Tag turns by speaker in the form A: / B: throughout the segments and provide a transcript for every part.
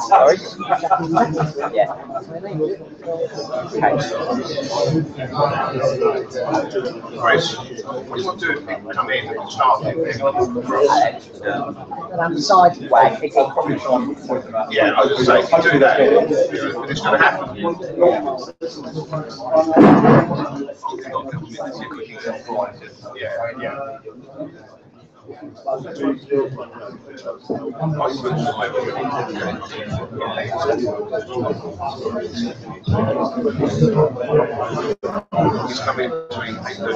A: Sorry? Yeah.
B: Chris, what do you want to do? Come in and start it?
A: Sideway.
B: Yeah, I was just saying, if you do that, it's going to happen. Yeah. He's coming between 8:35.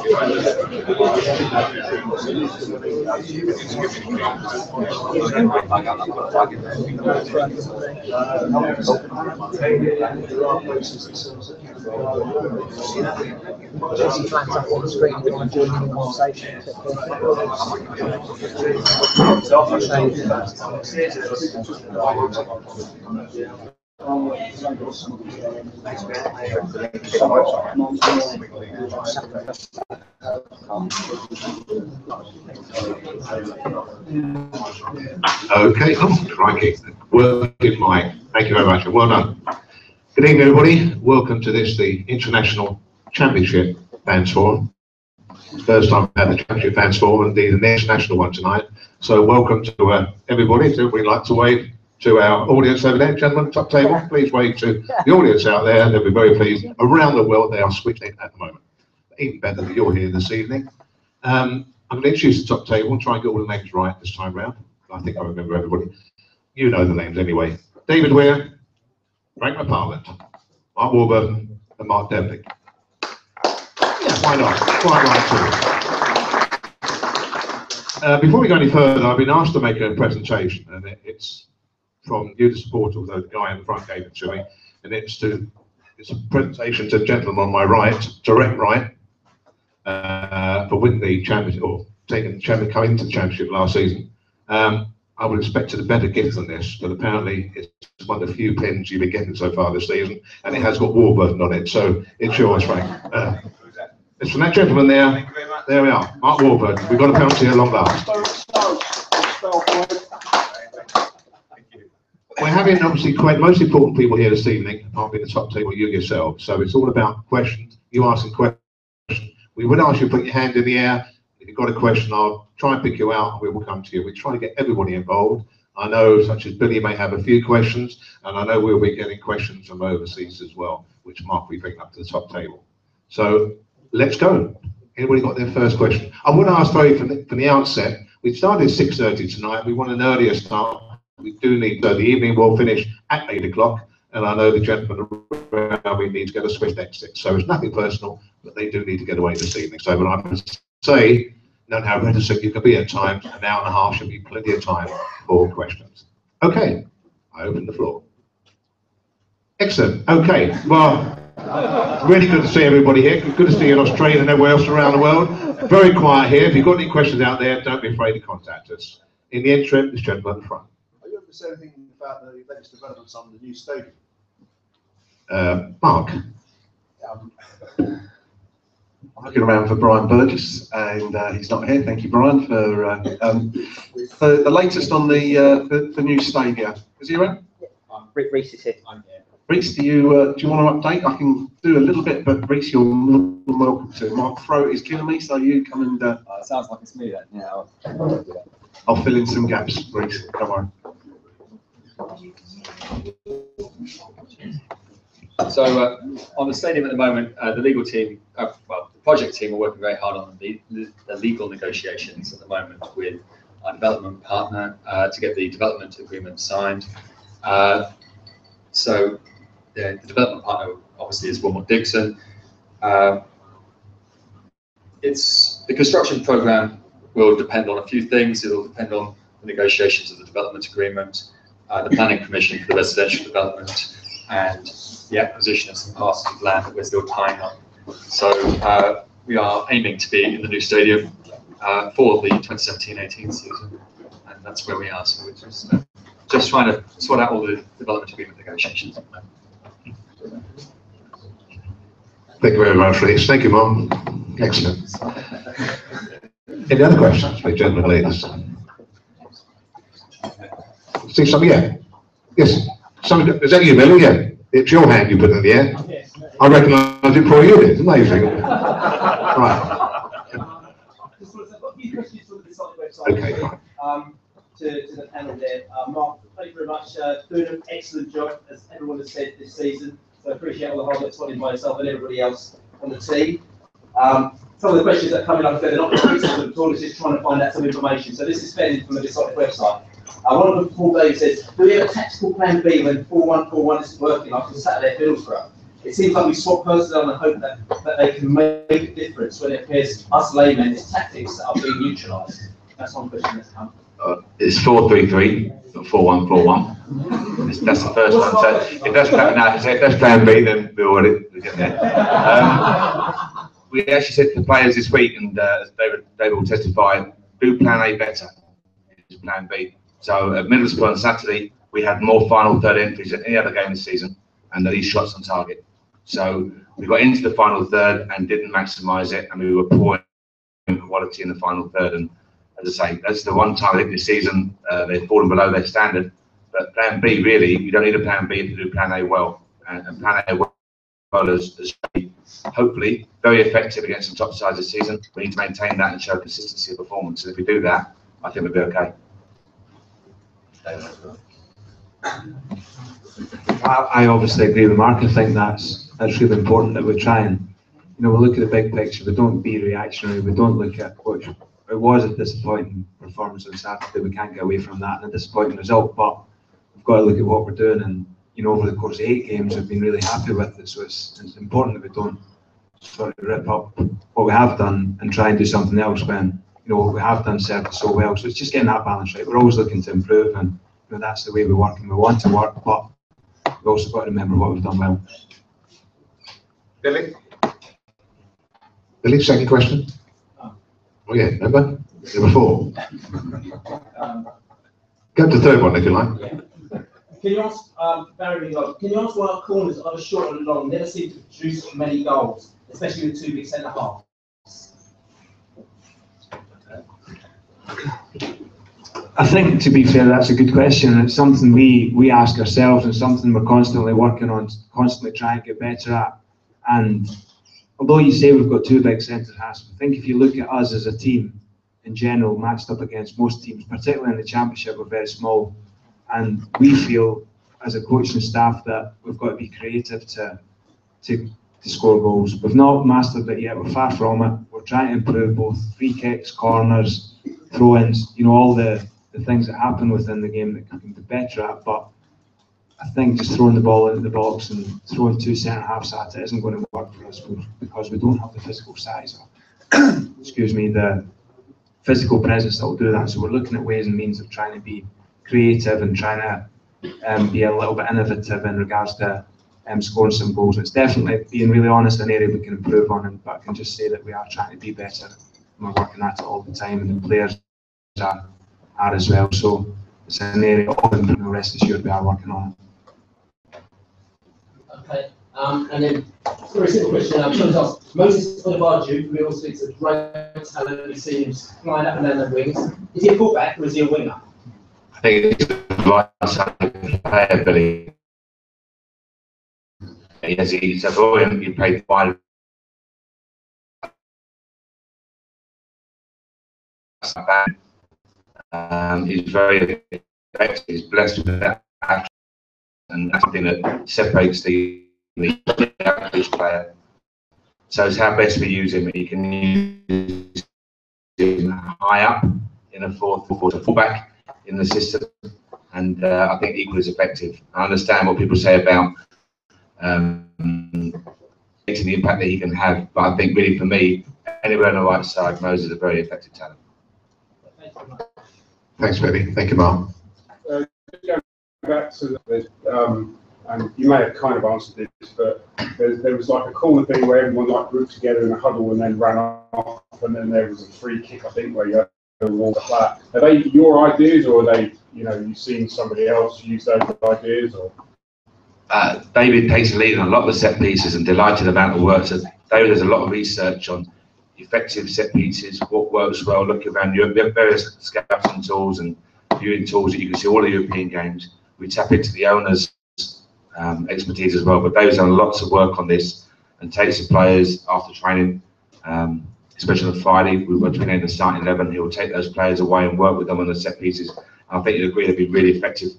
B: Okay, oh, crikey. Working mic. Thank you very much. Well done. Good evening, everybody. Welcome to this, the International Championship Fans Forum. It's the first time we've had the Championship Fans Forum and indeed the international one tonight. So welcome to everybody. So we'd like to wave to our audience over there. Gentlemen, top table, please wave to the audience out there. They'll be very pleased. Around the world, they are switching at the moment. Even better that you're here this evening. I'm going to introduce the top table and try and get all the names right this time round. I think I remember everybody. You know the names anyway. David Weir, Frank McParland, Mark Warburton, and Mark Devlin. Yeah, why not? Quite right too. Before we go any further, I've been asked to make a presentation, and it's from you, the supporter, although the guy in the front gave it to me, and it's a presentation to the gentleman on my right, direct right, for winning the championship, or taking the championship, coming into the championship last season. I would have expected a better gift than this, but apparently it's one of the few pins you've been getting so far this season, and it has got Warburton on it, so it's yours, Frank. It's from that gentleman there. Thank you very much. There we are, Mark Warburton. We've got a penalty at long last. We're having obviously quite most important people here this evening, apart from the top table, you yourself. So it's all about questions, you asking questions. We would ask you to put your hand in the air. If you've got a question, I'll try and pick you out and we will come to you. We try to get everybody involved. I know, such as Billy may have a few questions, and I know we'll be getting questions from overseas as well, which Mark will bring up to the top table. So let's go. Anybody got their first question? I want to ask from the outset, we started at 6:30 tonight. We want an earlier start. We do need, the evening will finish at 8 o'clock, and I know the gentlemen around me need to get a swift exit. So it's nothing personal, but they do need to get away this evening. So when I say, no how reticent you can be at times, an hour and a half should be plenty of time for questions. Okay, I open the floor. Excellent. Okay, well, really good to see everybody here. Good to see you in Australia and everywhere else around the world. Very quiet here. If you've got any questions out there, don't be afraid to contact us. In the interim, this gentleman at the front.
C: Are you able to say anything about the latest developments on the new stadium?
B: Mark.
D: I'm looking around for Brian Burgess, and he's not here. Thank you, Brian, for the latest on the new stadium. Is he around?
A: Reese is here. I'm here.
D: Reese, do you want to update? I can do a little bit, but Reese, you're welcome to. My throat is killing me, so you come and.
E: It sounds like it's me then. Yeah.
D: I'll fill in some gaps, Reese. Come on.
E: So on the stadium at the moment, the legal team, well, the project team are working very hard on the legal negotiations at the moment with our development partner to get the development agreement signed. So the development partner obviously is Wilmot Dixon. The construction program will depend on a few things. It will depend on the negotiations of the development agreement, the planning permission for the residential development, and the acquisition of some parcels of land that we're still tying up. So we are aiming to be in the new stadium for the 2017-18 season, and that's where we are. So we're just trying to sort out all the development agreement negotiations.
B: Thank you very much, Reece. Thank you, Mum. Excellent. Any other questions, my gentlemen, ladies? See some, yeah. Yes. Is that you, Billy? Yeah. It's your hand you put in the air. Yes. I recognise it before you did. Amazing. Right.
F: I've got a few questions from the site website.
B: Okay, fine.
F: To the panel there. Mark, thank you very much. Doing an excellent job, as everyone has said this season. So I appreciate all the hard work spotted by yourself and everybody else on the team. Some of the questions that are coming up, they're not criticism at all, it's just trying to find out some information. So this is fed from the Exotic website. One of them, Paul Davis, says, do we have a tactical plan B when 4-1-4-1 isn't working like on Saturday at Middlesbrough? It seems like we swap personnel and hope that they can make a difference when it appears us laymen, it's tactics that are being neutralised. That's one question that's come.
G: It's 4-3-3, not 4-1-4-1. That's the first one. So if that's plan B, then we'll get there. We actually said to the players this week, and they will testify, do plan A better. It's plan B. So at Middlesbrough on Saturday, we had more final third entries than any other game this season, and the least shots on target. So we got into the final third and didn't maximise it, and we were poor in quality in the final third. And as I say, that's the one time I think this season they've fallen below their standard. But plan B, really, you don't need a plan B to do plan A well. And plan A well is hopefully very effective against some top sides this season. We need to maintain that and show consistency of performance. And if we do that, I think we'll be okay.
H: I obviously agree with Mark. I think that's really important that we try and, we look at the big picture. We don't be reactionary. We don't look at what it was a disappointing performance on Saturday. We can't get away from that and a disappointing result. But we've got to look at what we're doing, and over the course of 8 games, we've been really happy with it. So it's important that we don't sort of rip up what we have done and try and do something else when what we have done served us so well. So it's just getting that balance right. We're always looking to improve, and that's the way we work, and we want to work, but we've also got to remember what we've done well.
B: Billy, second question. Oh yeah, remember? Number 4. Go to the third one if you like.
F: Yeah. Can you ask Barry? Can you ask why our corners, either short or long, never seem to produce many goals, especially with 2 big centre halves?
H: I think, to be fair, that's a good question, and it's something we ask ourselves, and something we're constantly working on, constantly trying to get better at. And although you say we've got 2 big centre halves, I think if you look at us as a team in general, matched up against most teams, particularly in the Championship, we're very small. And we feel, as a coaching staff, that we've got to be creative to score goals. We've not mastered it yet. We're far from it. We're trying to improve both free kicks, corners, throw-ins. All the things that happen within the game that we can be better at. But I think just throwing the ball into the box and throwing 2 centre halves at it isn't going to work for us because we don't have the physical size. The physical presence that will do that. So we're looking at ways and means of trying to be creative and trying to be a little bit innovative in regards to scoring some goals. It's definitely, being really honest, an area we can improve on, but I can just say that we are trying to be better, and we're working at it all the time, and the players are as well. So it's an area of improvement. Rest assured we are working on it.
F: Okay, and then very simple question. I'm trying to ask Moses Odebarju from Middle Six, a great talent. We've seen him flying up and down the wings. Is he a fullback or is he a winger?
G: I think it's the right player, Billy. Yes, he's a brilliant. He played wide. He's very effective. He's blessed with that, and that's something that separates the he's a player. So it's how best we use him. He can use him high up in a 4-4 fullback in the system, and I think equally as effective. I understand what people say about the impact that he can have, but I think really for me, anywhere on the right side, Moses is a very effective talent.
B: Thanks, Freddie. Thank you, Mark.
I: Going back to and you may have kind of answered this, but there was like a corner thing where everyone like grouped together in a huddle and then ran off, and then there was a free kick, I think, where you had to walk flat. Are they your ideas, or are they, you've seen somebody else use those ideas, or?
G: David takes the lead on a lot of the set pieces and delighted about the work. So David does a lot of research on effective set pieces, what works well, looking around Europe. We have various scouting tools and viewing tools that you can see all the European games. We tap into the owners' expertise as well, but David's done lots of work on this and takes the players after training, especially on Friday. We've got to the starting 11. He'll take those players away and work with them on the set pieces. And I think you'd agree they'd be really effective.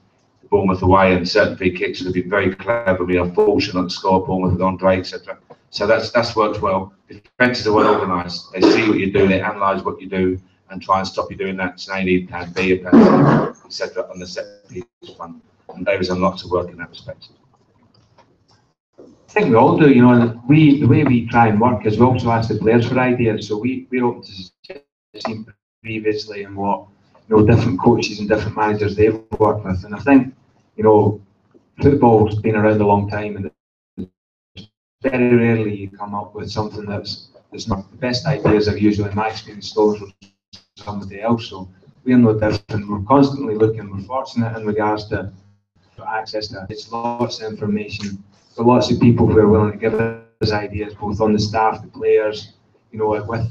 G: Bournemouth away, and certain free kicks would have been very clever. We are fortunate to score Bournemouth with Andre, etc. So that's worked well. Defences are well organised. They see what you do, they analyse what you do, and try and stop you doing that. So they need plan B, a plan C, etc. on the set piece front. And David's done lots of work in that respect.
H: I think we all do, the way we try and work is we also ask the players for ideas. So we're open to see previously and what different coaches and different managers they've worked with. And I think, football's been around a long time, and very rarely you come up with something that's not. The best ideas are usually, in my experience, stolen from somebody else. So we're no different. We're constantly looking. We're fortunate in regards to access to it's lots of information. There are lots of people who are willing to give us ideas, both on the staff, the players, with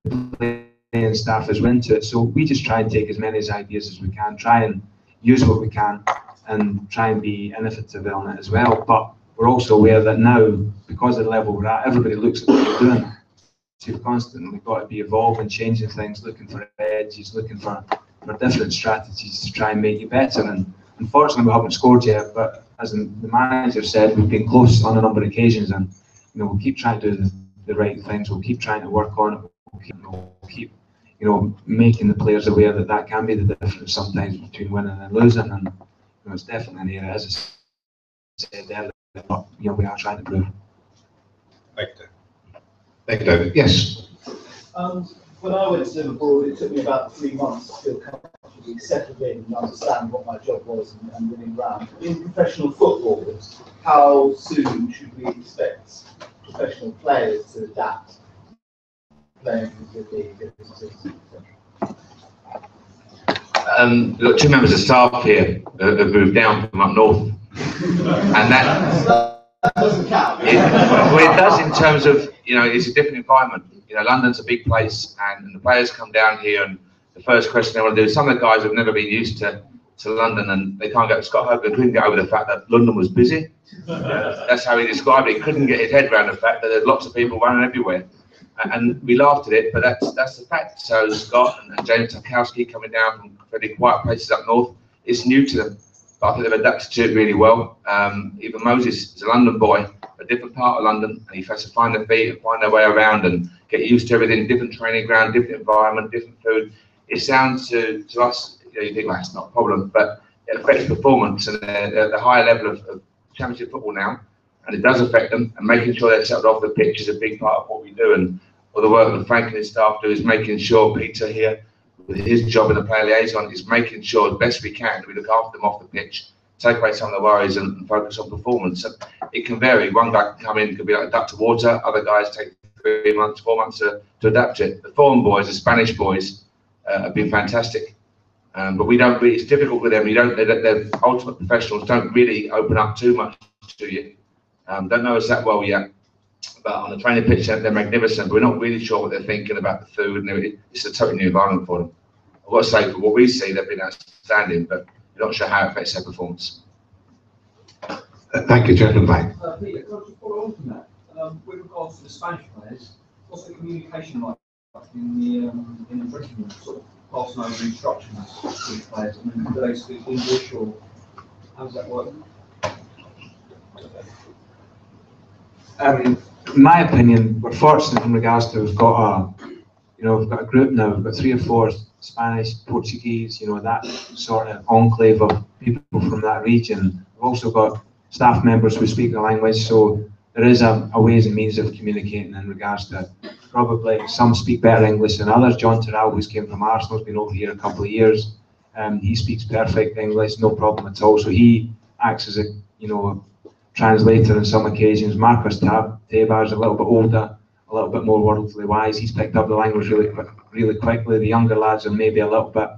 H: the playing staff as well into it. So we just try and take as many ideas as we can, try and use what we can, and try and be innovative on it as well. But we're also aware that now, because of the level we're at, everybody looks at what you're doing. So you've constantly got to be evolving, changing things, looking for edges, looking for different strategies to try and make you better. And unfortunately, we haven't scored yet, but as the manager said, we've been close on a number of occasions, and we'll keep trying to do the right things. We'll keep trying to work on it. We'll keep making the players aware that can be the difference sometimes between winning and losing. And it's definitely an area, as I said earlier, but we are trying to improve.
B: Thank you, David. Thank you, David. Yes.
J: When I went to live abroad, it took me about 3 months to feel comfortably settled in and understand what my job was and living around. In professional football, how soon should we expect professional players to adapt, playing with the businesses, etc.?
G: We've got 2 members of staff here that have moved down from up north, and that
J: doesn't count.
G: Well, it does in terms of it's a different environment. London's a big place, and the players come down here, and the first question they want to do. Some of the guys have never been used to London, and they can't get. Scott Hogan couldn't get over the fact that London was busy. That's how he described it. He couldn't get his head around the fact that there's lots of people running everywhere. And we laughed at it, but that's the fact. So Scott and James Tarkowski coming down from fairly quiet places up north, it's new to them. But I think they've adapted to it really well. Even Moses is a London boy, a different part of London, and he has to find their feet and find their way around and get used to everything, different training ground, different environment, different food. It sounds to us, you think, well, it's not a problem, but it affects performance, and they're at the higher level of championship football now, and it does affect them, and making sure they're settled off the pitch is a big part of what we do. And all the work that Frank and his staff do is making sure Peter here, with his job in the player liaison, is making sure as best we can we look after them off the pitch, take away some of the worries and focus on performance. So it can vary. One guy can come in, could be like a duck to water. Other guys take 3 months, 4 months to adapt to it. The foreign boys, the Spanish boys, have been fantastic. But we don't really, it's difficult with them. They're ultimate professionals, don't really open up too much to you. Don't know us that well yet. But on the training pitch, they're magnificent. We're not really sure what they're thinking about the food and everything. It's a totally new environment for them. I've got to say, for what we see, they've been outstanding, but we're not sure how it affects their performance.
B: Thank you, gentlemen.
K: Peter, can I just follow on from that? With regards to the Spanish players, what's the communication like in the dressing room, sort of passing over instructions to the players? I mean, do they speak English, or how does that work?
H: In my opinion, we're fortunate in regards to we've got a group now. We've got 3 or 4 Spanish, Portuguese, that sort of enclave of people from that region. We've also got staff members who speak the language, so there is a ways and means of communicating in regards to probably some speak better English than others. John Terrell, who's came from Arsenal, has been over here a couple of years. He speaks perfect English, no problem at all. So he acts as a translator on some occasions. Marcus Tabar is a little bit older, a little bit more worldly wise. He's picked up the language really quickly. The younger lads are maybe a little bit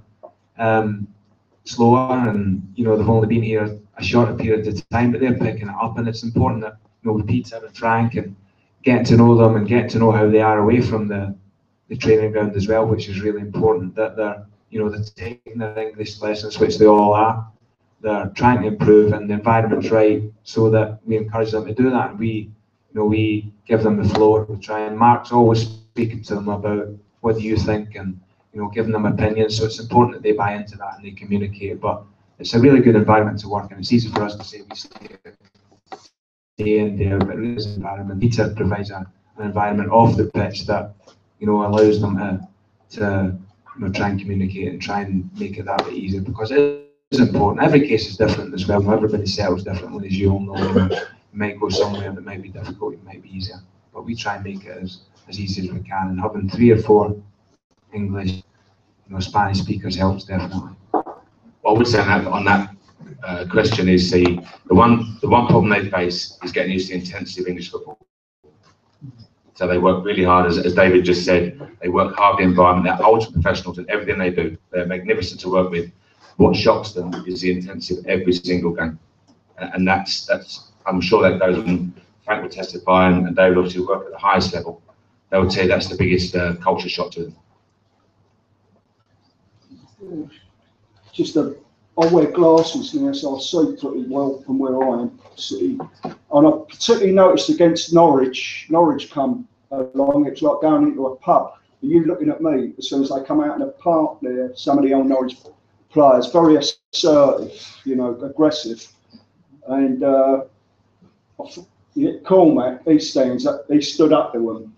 H: slower, and they've only been here a shorter period of time, but they're picking it up. And it's important that with Peter and Frank and getting to know them and getting to know how they are away from the training ground as well, which is really important. That they're taking their English lessons, which they all are. They're trying to improve, and the environment's right, so that we encourage them to do that. And we give them the floor. We try, and Mark's always speaking to them about what do you think, and giving them opinions. So it's important that they buy into that and they communicate. But it's a really good environment to work in. It's easy for us to say we see it day in, day out, but it really is an environment. Peter provides an environment off the pitch that allows them to try and communicate and try and make it that bit easier, because it is important. Every case is different as well. Everybody settles differently, as you all know. You might go somewhere that might be difficult, it might be easier, but we try and make it as easy as we can. And having 3 or 4 English, Spanish speakers helps definitely.
G: What I would say on that question is the one problem they face is getting used to the intensity of English football. So they work really hard, as David just said. They work hard in the environment. They're ultra professionals in everything they do. They're magnificent to work with. What shocks them is the intensity of every single game, and that's I'm sure that goes on. Frank will testify, and David obviously work at the highest level. They would say that's the biggest culture shock to them.
L: Just I wear glasses now, so I see pretty well from where I am sitting. And I particularly noticed against Norwich come along, it's like going into a pub. And you looking at me as soon as they come out in the park there, some of the old Norwich players, very assertive, aggressive. And Cormac, he stood up to them.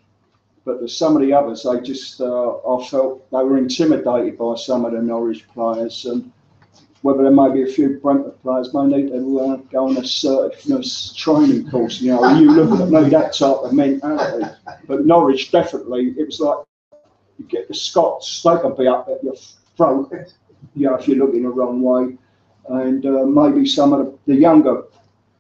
L: But there's some of the others, they just, I felt they were intimidated by some of the Norwich players, and whether there may be a few Brentford players may need to go on a assertiveness training course. You looking at me, that type of mentality. But Norwich, definitely, it was like you get the Scots, they can be up at your throat, if you're looking the wrong way. And maybe some of the younger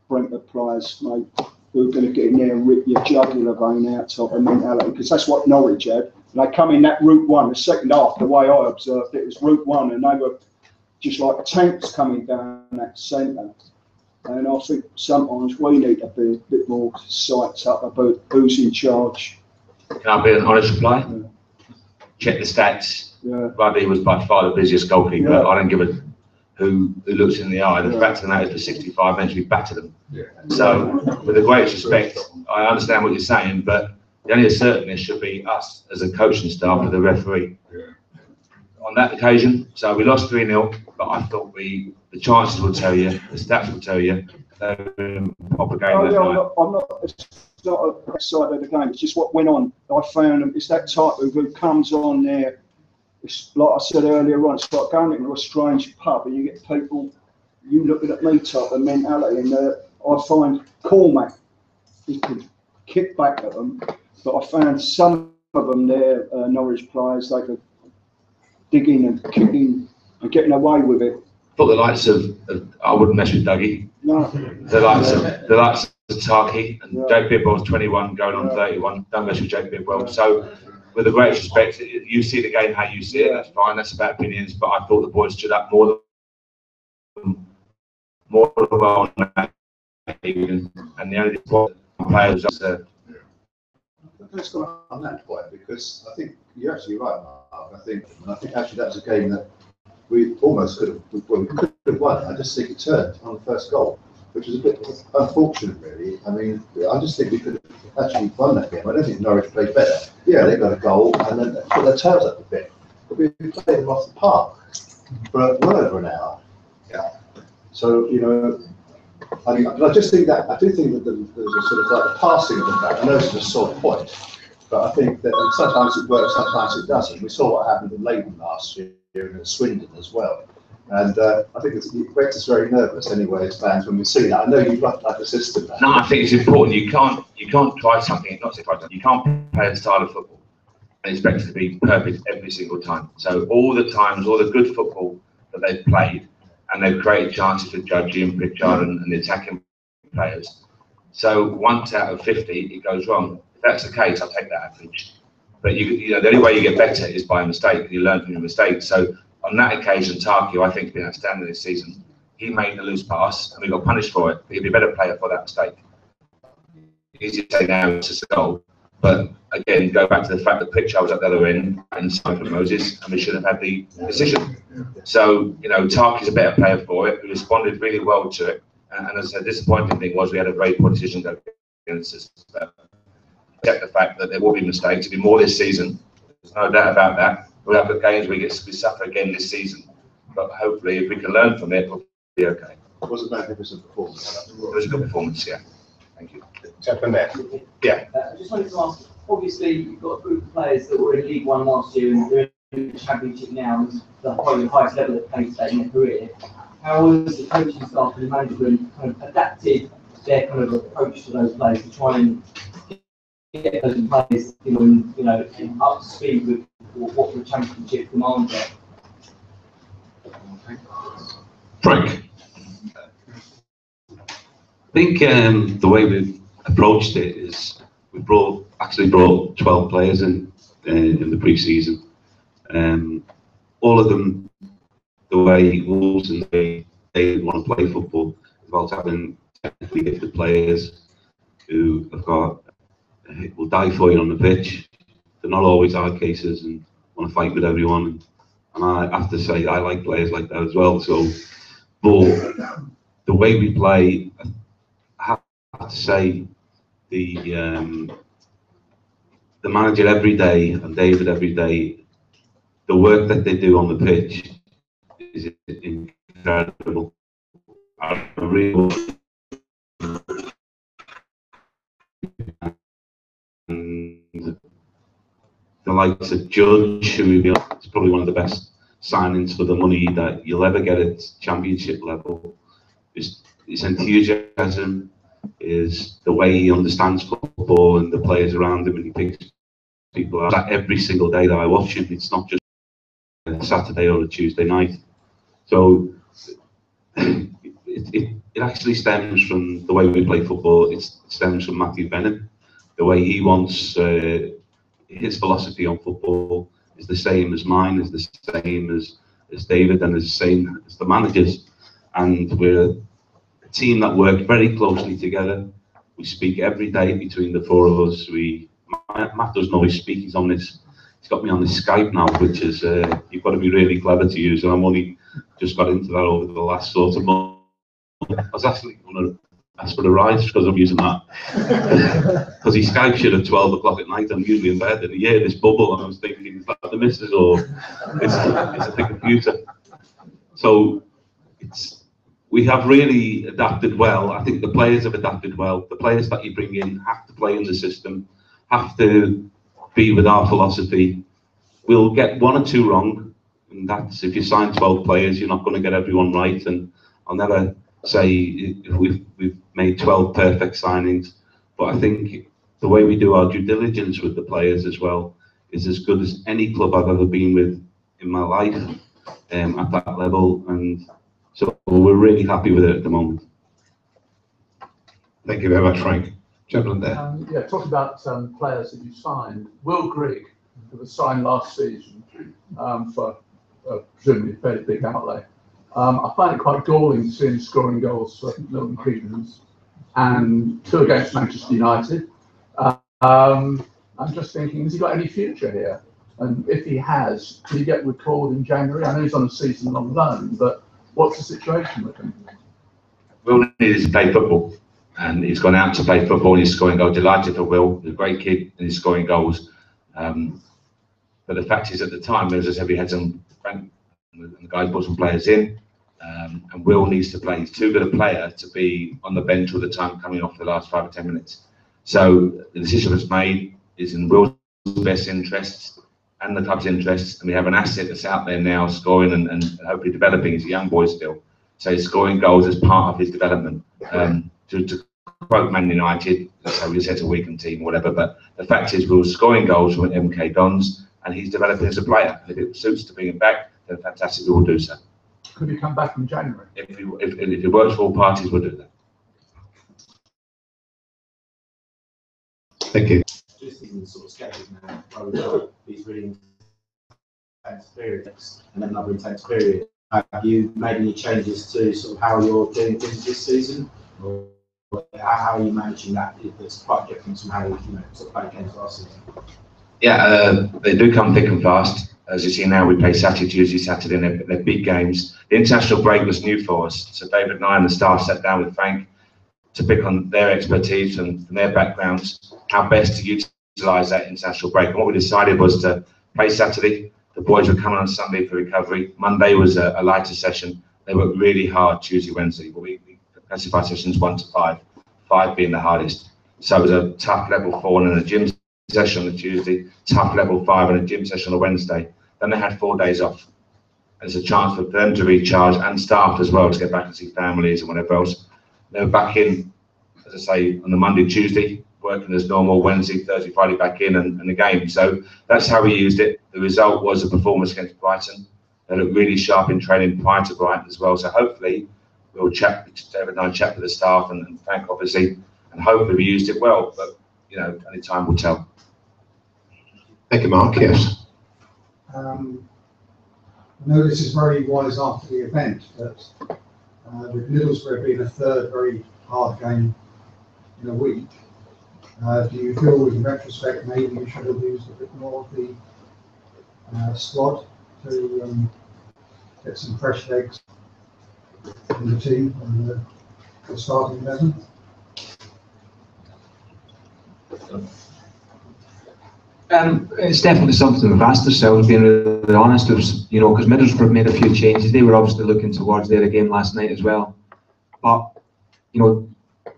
L: Brentford players, mate, who are going to get in there and rip your jugular vein out type of mentality, because that's what Norwich had. And they come in that route 1, the second half, the way I observed it, was route 1, and they were just like tanks coming down that centre. And I think sometimes we need to be a bit more psyched up about who's in charge.
G: Can I be an honest reply? Yeah. Check the stats. Yeah. Ruddy was by far the busiest goalkeeper. Yeah. I don't give a who looks in the eye. The fact of the matter is, for 65 minutes we battered them. Yeah. So, with the greatest respect, I understand what you're saying, but the only assertiveness should be us as a coaching staff with the referee. Yeah. On that occasion, so we lost 3-0, but I thought the chances will tell you, the stats will tell you, they were in a proper game that night. It's not
L: a side of the game, it's just what went on. I found it's that type of who comes on there. It's like I said earlier on, it's like going into a strange pub and you get people, you looking at me type of mentality, and I find Cormac, he could kick back at them, but I found some of them there, Norwich players, they could digging and kicking and getting away with it.
G: But the likes of I wouldn't mess with Dougie. No. The likes of Taki and Jake Bidwell's 21 going on 31. Don't mess with Jake Bidwell. So, with the greatest respect, you see the game how you see it. That's fine. That's about opinions. But I thought the boys stood up more than well on that evening, and the only players was
C: Let's go on that point, because I think you're absolutely right, Mark. I think actually that was a game that we almost could have won. I just think it turned on the first goal, which was a bit unfortunate, really. I mean, I just think we could have actually won that game. I don't think Norwich played better. Yeah, they got a goal and then put their tails up a bit. But we played them off the park for well over an hour. Yeah. So, But I just think that I do think that there's a sort of like a passing of the back. I know it's a sore point, but I think that sometimes it works, sometimes it doesn't. We saw what happened in Leighton last year and at Swindon as well. And I think it makes us very nervous anyway as fans when we see that. I know you've got like a system there.
G: No, I think it's important. You can't try something, not say try something, you can't play a style of football and expect it to be perfect every single time. So all the times, all the good football that they've played, and they've created chances with Judgy and Pritchard and the attacking players. So once out of 50, it goes wrong. If that's the case, I'll take that average. But you know, the only way you get better is by a mistake, and you learn from your mistakes. So on that occasion, Tarky, I think, has been outstanding this season. He made the loose pass, and we got punished for it. But he'd be a better player for that mistake. Easy to say now, it's just a goal. But again, go back to the fact that Pritchard was at the other end and Simon Moses, and we should have had the decision. So, you know, Tarky's a better player for it. We responded really well to it. And as I said, the disappointing thing was we had a very poor decision go against us. Except the fact that there will be mistakes. There'll be more this season. There's no doubt about that. We'll have games we suffer again this season. But hopefully, if we can learn from it, we'll be okay.
C: It was a magnificent performance.
G: It was a good performance, yeah. Thank you.
B: Gentleman there. Yeah.
M: I just wanted to ask, obviously, you've got a group of players that were in League One last year and they're in the Championship now, and probably the highest level of play in their career. How has the coaching staff and the management kind of adapted their kind of approach to those players to try and get those players, up to speed with what the Championship demands are?
N: Frank. I think the way we've approached it is we actually brought 12 players in the pre-season. All of them, the way Wolves and they want to play football, is about having technically gifted players who have got will die for you on the pitch. They're not always hard cases and want to fight with everyone. And I have to say I like players like that as well. So, but the way we play, I have to say the manager every day and David every day, the work that they do on the pitch is incredible. I really the likes of Judge, who is probably one of the best signings for the money that you'll ever get at Championship level. His enthusiasm, is the way he understands football and the players around him, and he picks people out. Every single day that I watch him, it's not just a Saturday or a Tuesday night. So it actually stems from the way we play football. It stems from Matthew Bennett. The way he wants his philosophy on football is the same as mine, is the same as David, and is the same as the managers. And we're a team that work very closely together. We speak every day between the four of us. Matt doesn't always speak. He's got me on this Skype now, which is you've got to be really clever to use. And I'm only just got into that over the last sort of month. I was actually going to ask for a rise because I'm using that. Because he Skypes you at 12 o'clock at night. I'm usually in bed, and you hear this bubble, and I was thinking, is that the missus or is it the computer? So we have really adapted well. I think the players have adapted well. The players that you bring in have to play in the system, have to be with our philosophy. We'll get one or two wrong, and that's if you sign 12 players, you're not going to get everyone right. And I'll never say we've made 12 perfect signings, but I think the way we do our due diligence with the players as well is as good as any club I've ever been with in my life at that level, and so we're really happy with it at the moment.
B: Thank you very much, Frank. Gentleman there.
O: Yeah, talking about players that you signed, Will Grigg, who was signed last season for presumably a fairly big outlay. I find it quite galling to see him scoring goals for Milton Keynes and 2 against Manchester United. I'm just thinking, has he got any future here? And if he has, can he get recalled in January? I know he's on a season-long loan, but what's the situation with him?
G: Will needs to play football, and he's gone out to play football. And he's scoring goals. Delighted for Will. He's a great kid, and he's scoring goals. But the fact is, at the time, as I said, we had some. And the guys brought some players in.
N: and Will needs to play. He's too good a player to be on the bench all the time, coming off the last 5 or 10 minutes. So the decision that's made is in Will's best interests and the club's interests, and we have an asset that's out there now scoring and hopefully developing. He's a young boy still, so he's scoring goals as part of his development. To quote Man United, so we said it's a weakened team or whatever, but the fact is Will's scoring goals from MK Dons and he's developing as a player. And if it suits to bring him back, then fantastic, we will do so.
O: Could he come back in January?
N: If it works for all parties, we'll do that.
B: Thank you.
P: Just in sort of sketches now, where we've got these really intense periods and then another intense period. Have you made any changes to sort of how you're doing things this season? Or how are you managing that? It's quite different from how you sort of played games last season.
N: Yeah, they do come thick and fast. As you see now, we play Saturday, Tuesday, Saturday, and they're big games. The international break was new for us. So David and I and the staff sat down with Frank to pick on their expertise and their backgrounds, how best to utilise that international break. And what we decided was to play Saturday. The boys were coming on Sunday for recovery. Monday was a lighter session. They worked really hard Tuesday, Wednesday, but we classified sessions 1 to 5, 5 being the hardest. So it was a tough level 4 and then a gym session on the Tuesday, tough level 5 and a gym session on the Wednesday. Then they had 4 days off. And it's a chance for them to recharge and staff as well to get back and see families and whatever else. They were back in, as I say, on the Monday, Tuesday, working as normal, Wednesday, Thursday, Friday back in and the game. So that's how we used it. The result was a performance against Brighton. They looked really sharp in training prior to Brighton as well. So hopefully we'll chat, David and I chat with the staff and Frank obviously, and hopefully we used it well, but you know, only time will tell.
B: Thank you, Mark. Yes.
Q: I know this is very wise after the event, but with Middlesbrough being a third very hard game in a week, do you feel in retrospect maybe you should have used a bit more of the squad to get some fresh legs in the team and the starting 11?
H: It's definitely something we've asked ourselves, being really honest. It was, you know, because Middlesbrough made a few changes. They were obviously looking towards their game last night as well. But, you know,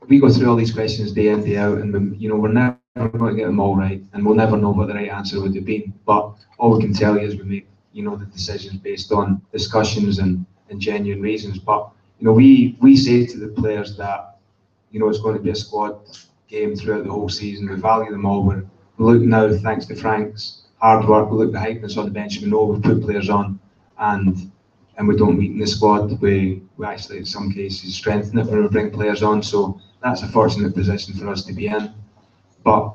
H: we go through all these questions day in, day out, and, you know, we're never going to get them all right, and we'll never know what the right answer would have been. But all we can tell you is we make, you know, the decisions based on discussions and genuine reasons. But, you know, we say to the players that, you know, it's going to be a squad game throughout the whole season. We value them all. We look now, thanks to Frank's hard work, we look behind us on the bench and we know we've put players on and we don't weaken the squad. We actually, in some cases, strengthen it when we bring players on. So that's a fortunate position for us to be in. But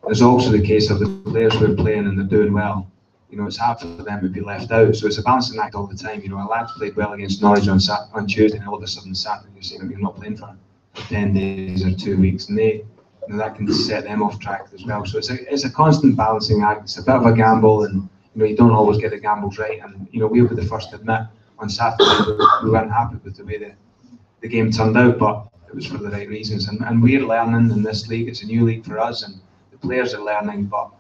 H: there's also the case of the players who are playing and they're doing well. You know, it's hard for them to be left out. So it's a balancing act all the time. You know, a lad's played well against Norwich on Tuesday, and all of a sudden Saturday you're saying you're not playing for 10 days or 2 weeks, and they, you know, that can set them off track as well. So it's a constant balancing act. It's a bit of a gamble, and you know, you don't always get the gambles right. And you know, we'll be the first to admit on Saturday we weren't happy with the way the game turned out, but it was for the right reasons. And we're learning in this league. It's a new league for us, and the players are learning. But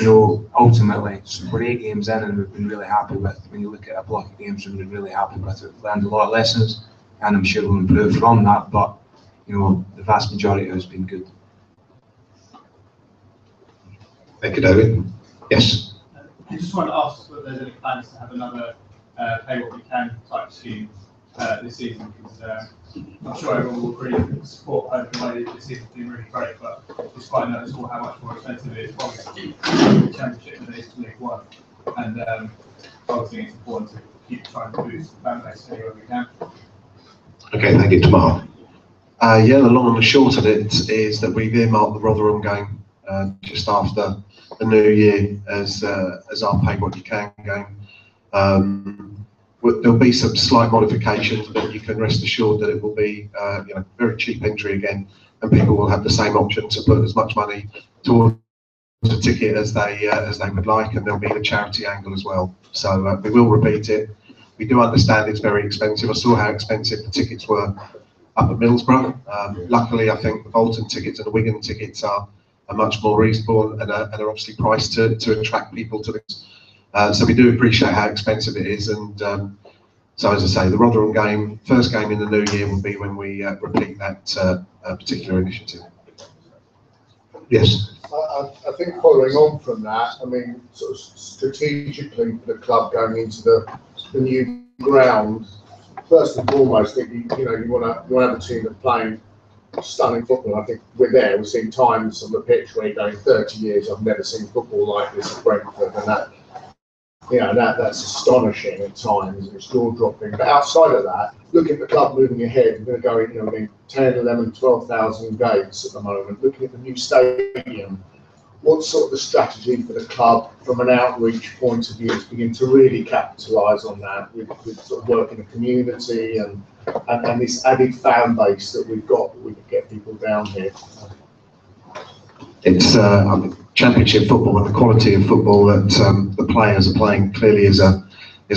H: you know, ultimately, we're 8 games in, and we've been really happy with. When you look at a block of games, we've been really happy with it. We've learned a lot of lessons, and I'm sure we'll improve from that. But you know, the vast majority has been good.
B: Thank you, David. Yes.
R: I just wanted to ask whether there's any plans to have another pay what we can type scheme this season, because I'm sure everyone will agree that the support home and away this season's been really great, but it's quite noticeable how much more expensive it is probably to keep the Championship than it is to League One. And I think it's important to keep trying to boost the fan base anywhere we can.
B: Okay, thank you, Tamar.
D: Yeah, the long and the short of it is that we've earmarked the Rotherham game just after the new year as our pay what you can game. There'll be some slight modifications, but you can rest assured that it will be you know, very cheap entry again, and people will have the same option to put as much money towards the ticket as they would like, and there'll be a charity angle as well. So we will repeat it. We do understand it's very expensive. I saw how expensive the tickets were up at Middlesbrough. Luckily, I think the Bolton tickets and the Wigan tickets are much more reasonable and are obviously priced to attract people to this. So we do appreciate how expensive it is, and So as I say, the Rotherham game, first game in the new year, will be when we repeat that particular initiative. Yes.
S: I think following on from that, I mean, sort of strategically for the club going into the new ground, first and foremost, I think you want to have a team that's playing stunning football. I think we're there. We've seen times on the pitch where you're going 30 years. I've never seen football like this at Brentford, and that's astonishing at times. It's jaw-dropping. But outside of that, looking at the club moving ahead, we're going to go, 10, 11, 12,000 gates at the moment. Looking at the new stadium, what's sort of the strategy for the club from an outreach point of view to begin to really capitalise on that with sort of work in the community and this added fan base that we've got, that we can get people down here?
D: It's championship football, and the quality of football that the players are playing clearly is a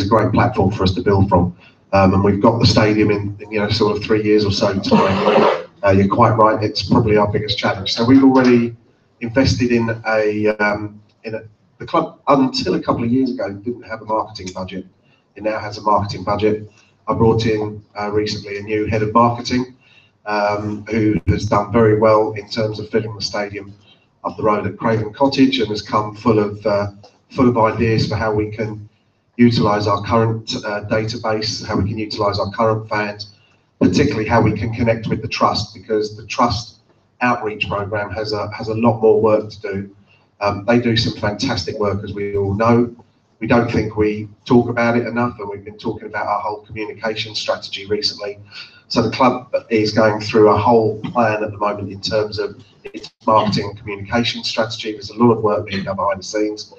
D: great platform for us to build from. And we've got the stadium in sort of 3 years or so time. You're quite right. It's probably our biggest challenge. So we've already invested in the club until a couple of years ago didn't have a marketing budget. It now has a marketing budget. I brought in recently a new head of marketing who has done very well in terms of filling the stadium up the road at Craven Cottage, and has come full of ideas for how we can utilise our current database, how we can utilise our current fans, particularly how we can connect with the trust, because the trust outreach program has a lot more work to do. They do some fantastic work, as we all know. We don't think we talk about it enough, and we've been talking about our whole communication strategy recently. So the club is going through a whole plan at the moment in terms of its marketing and communication strategy. There's a lot of work being done behind the scenes.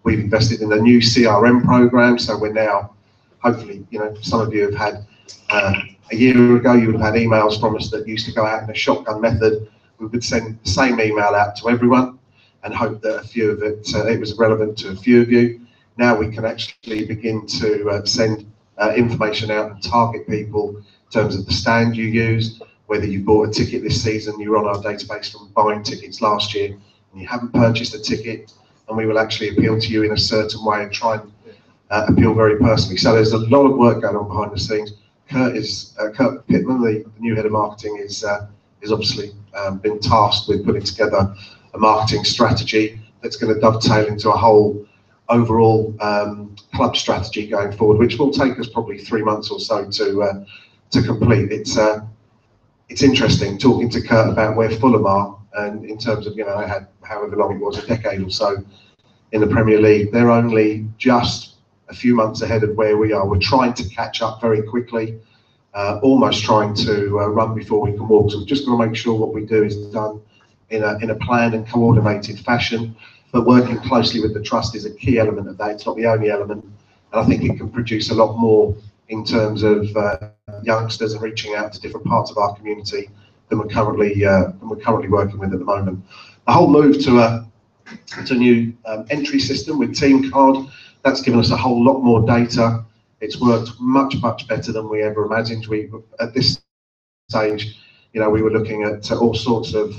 D: We've invested in a new CRM program, so we're now, hopefully, some of you have had, a year ago you would have had emails from us that used to go out in a shotgun method. We would send the same email out to everyone and hope that a few of it was relevant to a few of you. Now we can actually begin to send information out and target people in terms of the stand you use, whether you bought a ticket this season, you're on our database from buying tickets last year, and you haven't purchased a ticket, and we will actually appeal to you in a certain way and try and appeal very personally. So there's a lot of work going on behind the scenes. Kurt Pittman, the new head of marketing, is obviously been tasked with putting together a marketing strategy that's going to dovetail into a whole overall club strategy going forward, which will take us probably 3 months or so to complete. It's interesting talking to Kurt about where Fulham are, and in terms of, I had however long it was, a decade or so in the Premier League. They're only just a few months ahead of where we are. We're trying to catch up very quickly, almost trying to run before we can walk. So we've just got to make sure what we do is done in a planned and coordinated fashion. But working closely with the trust is a key element of that. It's not the only element, and I think it can produce a lot more in terms of youngsters and reaching out to different parts of our community than we're currently working with at the moment. The whole move to a new entry system with Team Card, that's given us a whole lot more data. It's worked much better than we ever imagined. At this stage, we were looking at all sorts of.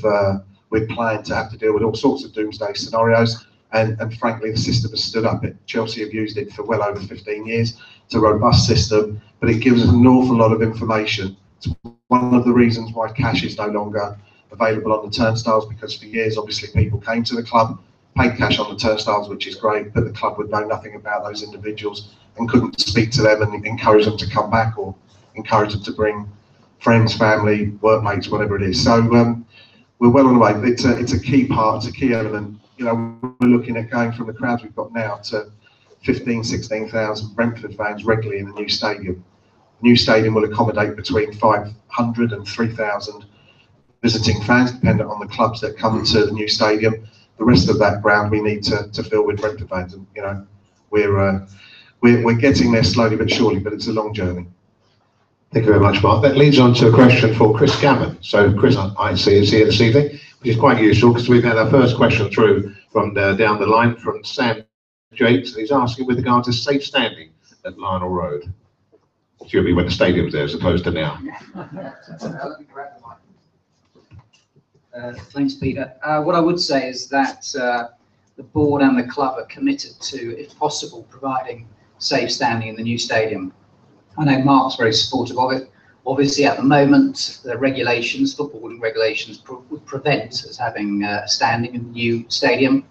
D: We'd planned to have to deal with all sorts of doomsday scenarios, and frankly, the system has stood up. Chelsea have used it for well over 15 years. It's a robust system, but it gives us an awful lot of information. It's one of the reasons why cash is no longer available on the turnstiles, because for years, obviously, people came to the club, paid cash on the turnstiles, which is great, but the club would know nothing about those individuals and couldn't speak to them and encourage them to come back or encourage them to bring friends, family, workmates, whatever it is. So we're well on the way. It's a key part, it's a key element. We're looking at going from the crowds we've got now to 15,000, 16,000 Brentford fans regularly in the new stadium. The new stadium will accommodate between 500 and 3,000 visiting fans, dependent on the clubs that come to the new stadium. The rest of that ground we need to fill with Brentford fans, and we're getting there slowly but surely, but it's a long journey.
B: Thank you very much, Mark. That leads on to a question for Chris Gammon. So Chris, I see, is here this evening, which is quite useful because we've had our first question through from down the line from Sam Jakes, and he's asking with regard to safe standing at Lionel Road. Should be when the stadium's there as opposed to now.
T: Thanks, Peter. What I would say is that the board and the club are committed to, if possible, providing safe standing in the new stadium. I know Mark's very supportive of it. Obviously, at the moment, the regulations, footballing regulations, would prevent us having standing in the new stadium.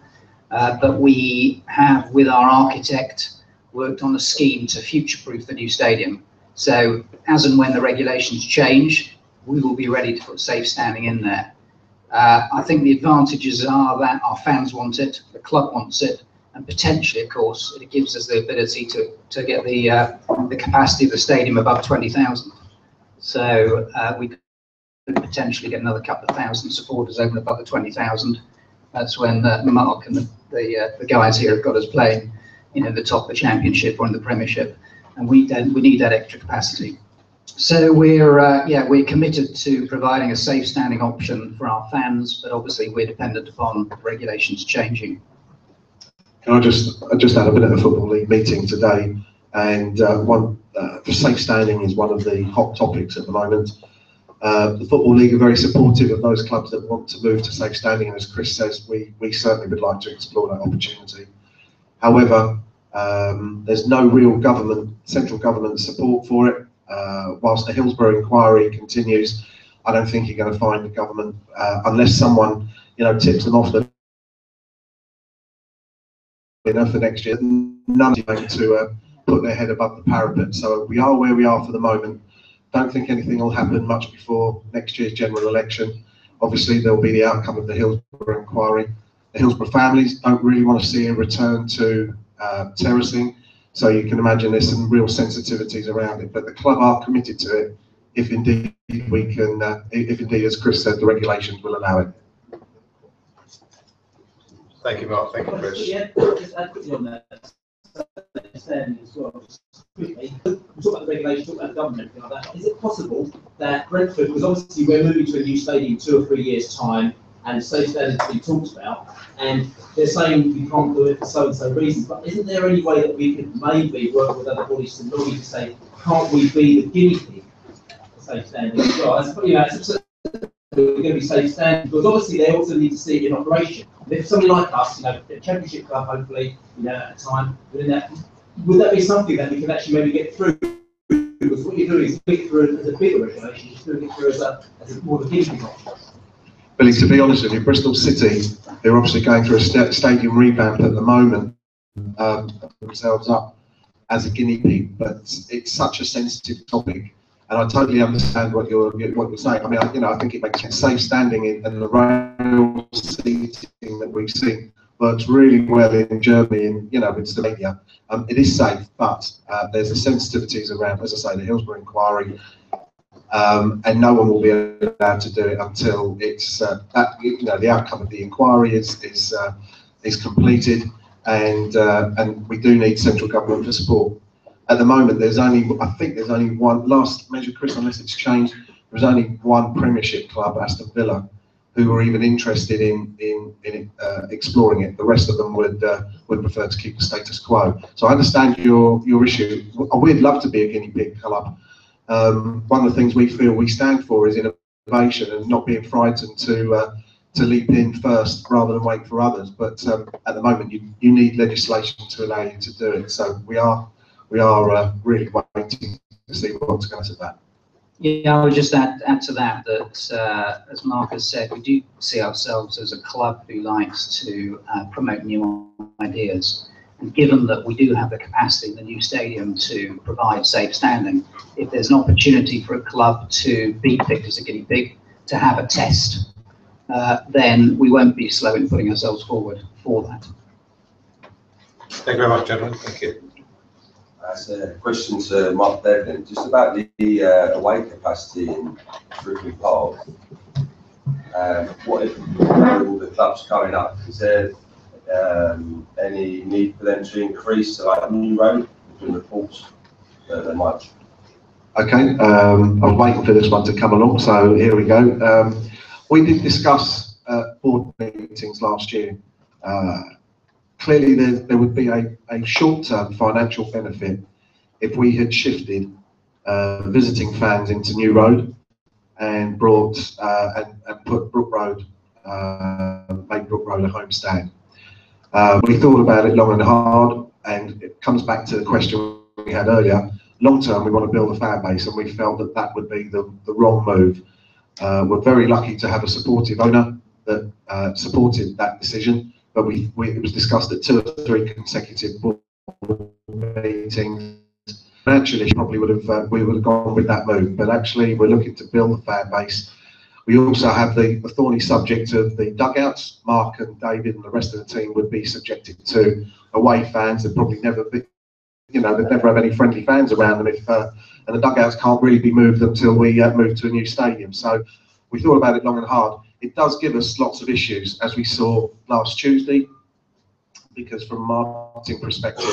T: But we have, with our architect, worked on a scheme to future-proof the new stadium. So as and when the regulations change, we will be ready to put safe standing in there. I think the advantages are that our fans want it, the club wants it, and potentially, of course, it gives us the ability to get the capacity of the stadium above 20,000. So we could potentially get another couple of thousand supporters over and above the 20,000. That's when Mark and the guys here have got us playing, the top of the Championship or in the Premiership, and we need that extra capacity. So we're committed to providing a safe standing option for our fans, but obviously we're dependent upon regulations changing.
D: Can I just had a bit of a Football League meeting today, and safe standing is one of the hot topics at the moment. The Football League are very supportive of those clubs that want to move to safe standing, and as Chris says, we certainly would like to explore that opportunity. However, there's no real central government support for it. Whilst the Hillsborough inquiry continues, I don't think you're going to find the government, unless someone tips them off for next year, none are going to put their head above the parapet. So we are where we are for the moment. Don't think anything will happen much before next year's general election. Obviously, there will be the outcome of the Hillsborough inquiry. The Hillsborough families don't really want to see a return to terracing, so you can imagine there's some real sensitivities around it. But the club are committed to it, if indeed we can, if indeed, as Chris said, the regulations will allow it.
C: Thank you, Mark. Thank you, Chris.
F: Yeah, just add quickly on that. As well. Quickly, we talk about the regulation, talk about the government, like that. Is it possible that Brentford, because obviously we're moving to a new stadium 2 or 3 years' time, and safe standing has been talked about, and they're saying we can't do it for so and so reasons, but isn't there any way that we could maybe work with other bodies to lobby to say, can't we be the guinea pig for safe standing as well? We're going to be safe standing, because obviously they also need to see it in operation. And if somebody like us, a Championship club, hopefully, at a time, would that be something that we can actually maybe get through? Because what you're doing is doing it through as a bigger regulation, you're doing it through as a more of a guinea pig option.
D: Billy, to be honest with you, Bristol City, they're obviously going through a stadium revamp at the moment, themselves up as a guinea pig, but it's such a sensitive topic, and I totally understand what you're saying. I mean, I think it makes sense. Safe standing and the rail seating that we've seen works really well in Germany and in Slovenia. It is safe, but there's the sensitivities around, as I say, the Hillsborough inquiry. And no one will be allowed to do it until it's the outcome of the inquiry is completed, and we do need central government for support. At the moment, I think there's only one. Last measure, Chris, unless it's changed, there's only one Premiership club, Aston Villa, who were even interested in exploring it. The rest of them would prefer to keep the status quo. So I understand your issue. We'd love to be a guinea pig club. One of the things we feel we stand for is innovation and not being frightened to leap in first rather than wait for others. But at the moment, you need legislation to allow you to do it. So we are really waiting to see what's going to that.
T: Yeah, I would just add to that as Mark has said, we do see ourselves as a club who likes to promote new ideas. And given that we do have the capacity in the new stadium to provide safe standing, if there's an opportunity for a club to be picked as a guinea pig, to have a test, then we won't be slow in putting ourselves forward for that.
C: Thank you very much, gentlemen. Thank you.
U: That's a question to Mark Devlin, just about the away capacity in Brooklyn Park. What if all the clubs coming up? Is there any need for them to increase to like New Road? There's been reports that they might.
D: Okay, I was waiting for this one to come along, so here we go. We did discuss board meetings last year. Clearly, there would be a short-term financial benefit if we had shifted visiting fans into New Road and brought and put Brook Road, made Brook Road a home stand. We thought about it long and hard, and it comes back to the question we had earlier. long term we want to build a fan base, and we felt that that would be the wrong move. We're very lucky to have a supportive owner that supported that decision, but it was discussed at 2 or 3 consecutive board meetings. Actually, probably we would have gone with that move, but actually we're looking to build a fan base. We also have the thorny subject of the dugouts. Mark and David and the rest of the team would be subjected to away fans. They'd probably never be, they'd never have any friendly fans around them and the dugouts can't really be moved until we move to a new stadium. So we thought about it long and hard. It does give us lots of issues, as we saw last Tuesday, because from a marketing perspective,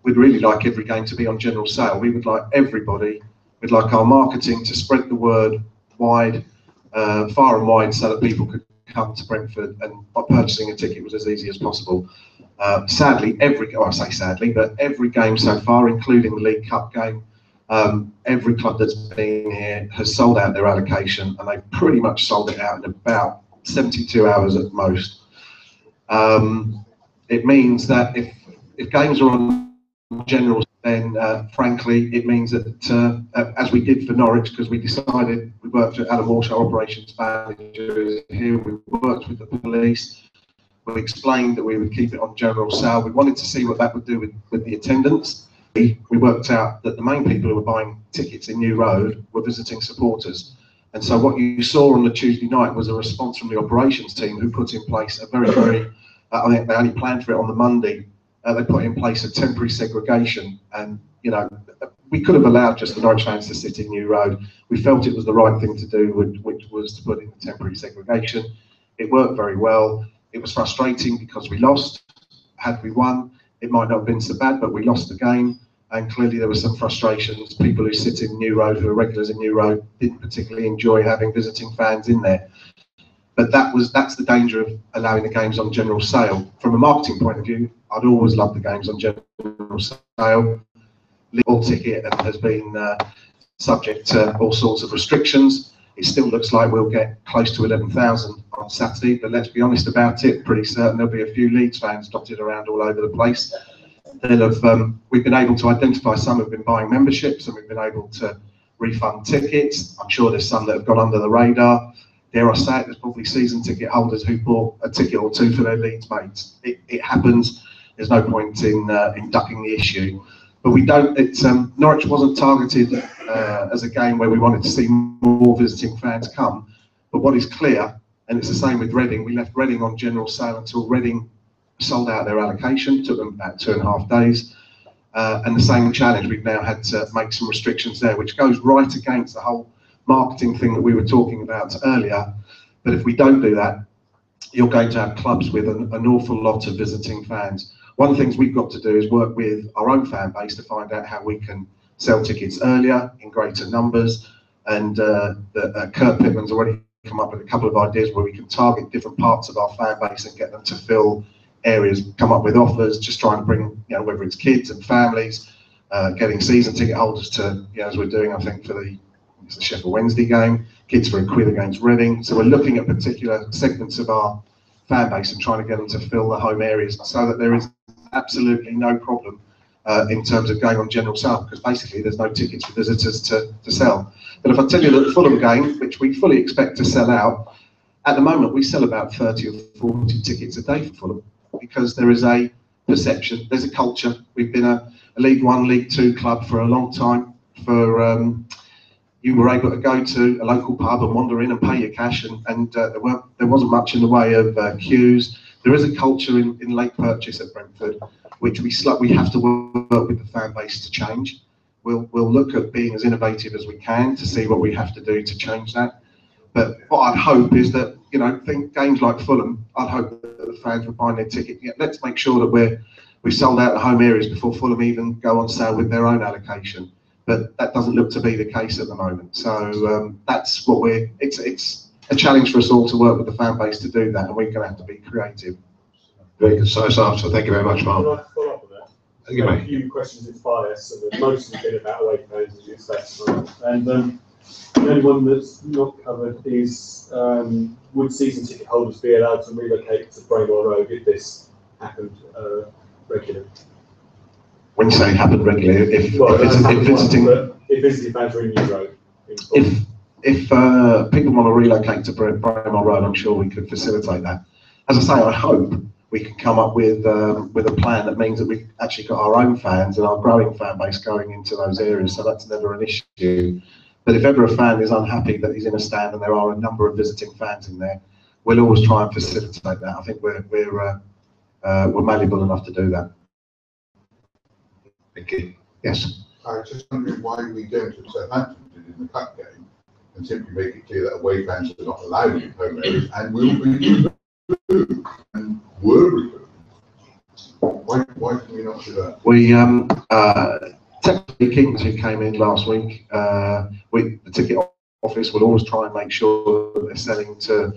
D: we'd really like every game to be on general sale. We would like we'd like our marketing to spread the word wide, far and wide, so that people could come to Brentford, and by purchasing a ticket was as easy as possible. Sadly, I say sadly, but every game so far, including the League Cup game, every club that's been here has sold out their allocation, and they've pretty much sold it out in about 72 hours at most. It means that if games are on general, then frankly it means that as we did for Norwich, because we decided, we worked with Alan Walsh, our operations manager here, we worked with the police, we explained that we would keep it on general sale. We wanted to see what that would do with the attendance. We worked out that the main people who were buying tickets in New Road were visiting supporters, and so what you saw on the Tuesday night was a response from the operations team, who put in place a very I think they only planned for it on the Monday. They put in place a temporary segregation, and we could have allowed just the Norwich fans to sit in New Road. We felt it was the right thing to do, which was to put in the temporary segregation. It worked very well. It was frustrating because we lost. Had we won, it might not have been so bad, but we lost the game, and clearly there were some frustrations. People who sit in New Road, who are regulars in New Road, didn't particularly enjoy having visiting fans in there. But that's the danger of allowing the games on general sale. From a marketing point of view, I'd always love the games on general sale. All ticket has been subject to all sorts of restrictions. It still looks like we'll get close to 11,000 on Saturday, but let's be honest about it, pretty certain there'll be a few Leeds fans dotted around all over the place. We've been able to identify some who've been buying memberships, and we've been able to refund tickets. I'm sure there's some that have gone under the radar. Dare I say it, there's probably season ticket holders who bought a ticket or two for their Leeds mates. It happens. There's no point in ducking the issue. But we don't. Norwich wasn't targeted as a game where we wanted to see more visiting fans come. But what is clear, and it's the same with Reading, we left Reading on general sale until Reading sold out their allocation. Took them about 2.5 days. And the same challenge, we've now had to make some restrictions there, which goes right against the whole marketing thing that we were talking about earlier. But if we don't do that, you're going to have clubs with an awful lot of visiting fans. One of the things we've got to do is work with our own fan base to find out how we can sell tickets earlier in greater numbers. And Kurt Pittman's already come up with a couple of ideas where we can target different parts of our fan base and get them to fill areas, come up with offers, just trying to bring, whether it's kids and families, getting season ticket holders to, as we're doing, I think, for the Sheffield Wednesday game, kids for £1 against Reading. So we're looking at particular segments of our fan base and trying to get them to fill the home areas, so that there is absolutely no problem in terms of going on general sale, because basically there's no tickets for visitors to sell. But if I tell you that the Fulham game, which we fully expect to sell out, at the moment we sell about 30 or 40 tickets a day for Fulham, because there is a perception, there's a culture. We've been a League One, League Two club for a long time. You were able to go to a local pub and wander in and pay your cash, and there wasn't much in the way of queues. There is a culture in late purchase at Brentford, which we have to work with the fan base to change. We'll look at being as innovative as we can to see what we have to do to change that. But what I'd hope is that, think games like Fulham, I'd hope that the fans would buy their ticket. Let's make sure that we've sold out the home areas before Fulham even go on sale with their own allocation. But that doesn't look to be the case at the moment. So that's what it's a challenge for us all to work with the fan base to do that, and we're going to have to be creative.
B: Very concise answer. Thank you very much, Mark.
A: I'd like to follow up on that.
B: Thank you,
A: A
B: mate.
A: few questions in bias, and the most have been about away fans, as you expect. And the only one that's not covered is, would season ticket holders be allowed to relocate to Braymore Road if this happened regularly?
B: When you say happen regularly, if
A: visiting fans are in New Road.
B: If people want to relocate to Braemar Road, I'm sure we could facilitate that. As I say, I hope we can come up with a plan that means that we've actually got our own fans and our growing fan base going into those areas, so that's never an issue. But if ever a fan is unhappy that he's in a stand and there are a number of visiting fans in there, we'll always try and facilitate that. I think we're malleable enough to do that. Thank you. Yes.
E: I was just wondering why we don't, as Southampton did in the cup game, and simply make it clear that away fans are not allowed in home areas and will be removed and were removed. Why can we not do that?
B: We technically Kings, who came in last week, the ticket office will always try and make sure that they're selling to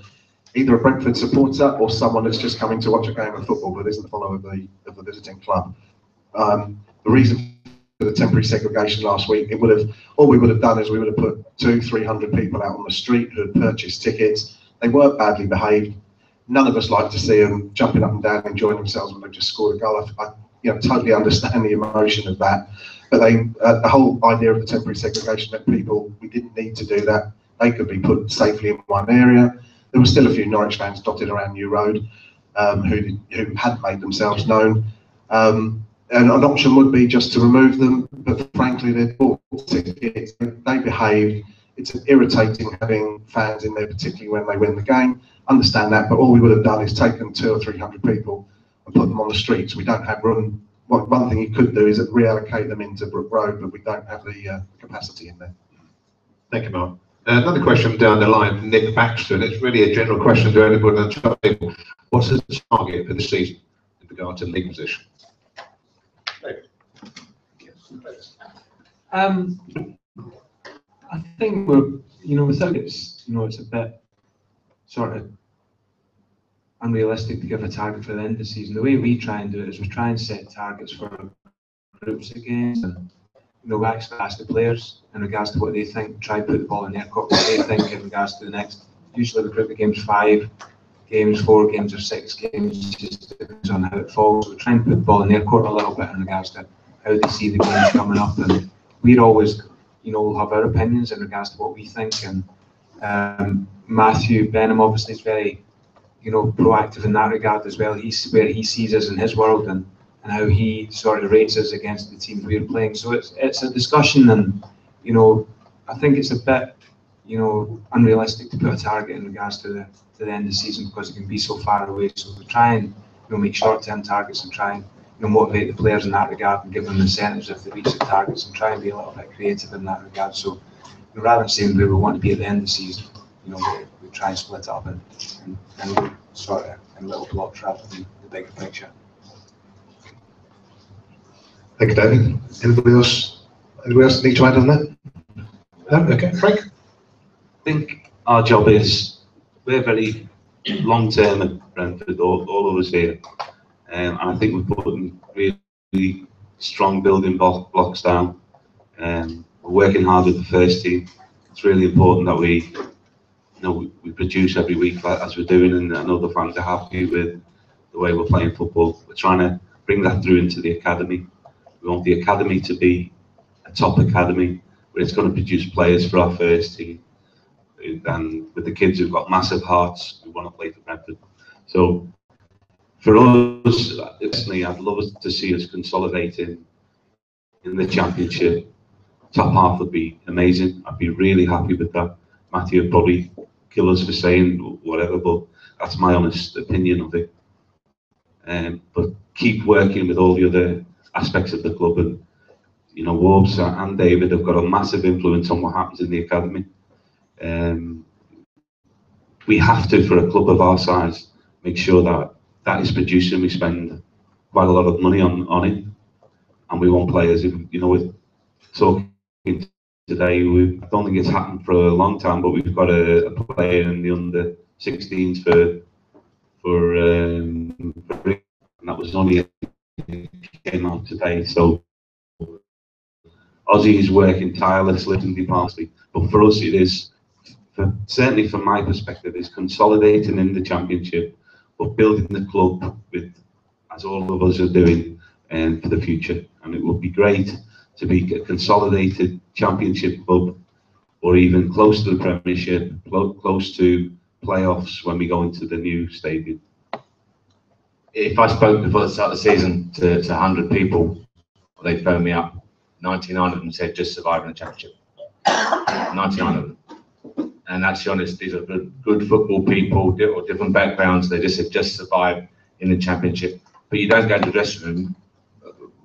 B: either a Brentford supporter or someone that's just coming to watch a game of football but isn't a follower of the visiting club. The reason for the temporary segregation last week, all we would have done is we would have put 200-300 people out on the street who had purchased tickets. They weren't badly behaved. None of us like to see them jumping up and down, enjoying themselves when they've just scored a goal. I totally understand the emotion of that. But the whole idea of the temporary segregation meant we didn't need to do that. They could be put safely in one area. There were still a few Norwich fans dotted around New Road who hadn't made themselves known. And an option would be just to remove them, but frankly, they bought tickets, they behaved. It's irritating having fans in there, particularly when they win the game. Understand that, but all we would have done is taken 200 or 300 people and put them on the streets. We don't have room. One thing you could do is reallocate them into Brook Road, but we don't have the capacity in there. Thank you, Mark. Another question down the line, Nick Baxter, and it's really a general question to anybody on the table. What's the target for the season in regard to league position?
H: I think without it's a bit sort of unrealistic to give a target for the end of the season. The way we try and do it is we try and set targets for groups of games, and we actually ask the players in regards to what they think, try and put the ball in their court, what they think in regards to the next. Usually the group of games, 5 games, 4 games, or 6 games, just depends on how it falls. We try and put the ball in their court a little bit in regards to how they see the games coming up, and we're always, we'll have our opinions in regards to what we think. And Matthew Benham obviously is very, proactive in that regard as well. He's where he sees us in his world and how he sort of rates us against the teams we're playing. So it's a discussion, and I think it's a bit unrealistic to put a target in regards to the end of the season because it can be so far away. So we try and make short-term targets and try and motivate the players in that regard and give them incentives if they reach the targets, and try and be a little bit creative in that regard. So rather than saying where we want to be at the end of the season, we try and split it up and sort of in little blocks rather than the bigger picture.
B: Thank you, David. Anybody else need to add on that? No? Okay, Frank?
N: I think our job is, we're very long term at Brentford, all of us here. And I think we're putting really strong building blocks down. We're working hard with the first team. It's really important that we produce every week as we're doing, and I know the fans are happy with the way we're playing football. We're trying to bring that through into the academy. We want the academy to be a top academy where it's going to produce players for our first team. And with the kids who've got massive hearts who want to play for Brentford. So for us, personally, I'd love to see us consolidating in the Championship. Top half would be amazing. I'd be really happy with that. Matthew would probably kill us for saying whatever, but that's my honest opinion of it. But keep working with all the other aspects of the club, and Wolves and David have got a massive influence on what happens in the academy. We have to, for a club of our size, make sure that is producing. We spend quite a lot of money on it, and we want players. We're talking today, I don't think it's happened for a long time, but we've got a player in the under 16s for and that was only came out today. So Ozzy is working tirelessly and departly, but for us it is, certainly from my perspective, is consolidating in the Championship, but building the club with, as all of us are doing, for the future. and it would be great to be a consolidated Championship club, or even close to the Premiership, close to playoffs when we go into the new stadium. If I spoke before the start of the season to 100 people, they'd phone me up. 99 of them said just survive in the Championship. 99 of them. And that's the honest, these are good football people or different backgrounds. They just said just survive in the Championship. But you don't go to the dressing room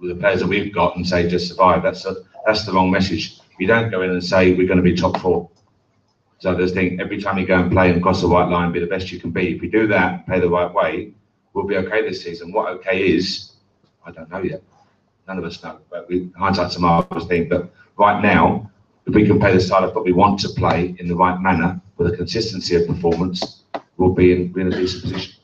N: with the players that we've got and say just survive. That's the wrong message. You don't go in and say we're going to be top 4. So I just think every time you go and play and cross the white line, be the best you can be. If we do that, play the right way, we'll be okay this season. What okay is, I don't know yet. None of us know. But hindsight's a marvelous thing. But right now, if we can play the style of what we want to play in the right manner with a consistency of performance, we'll be in a decent position.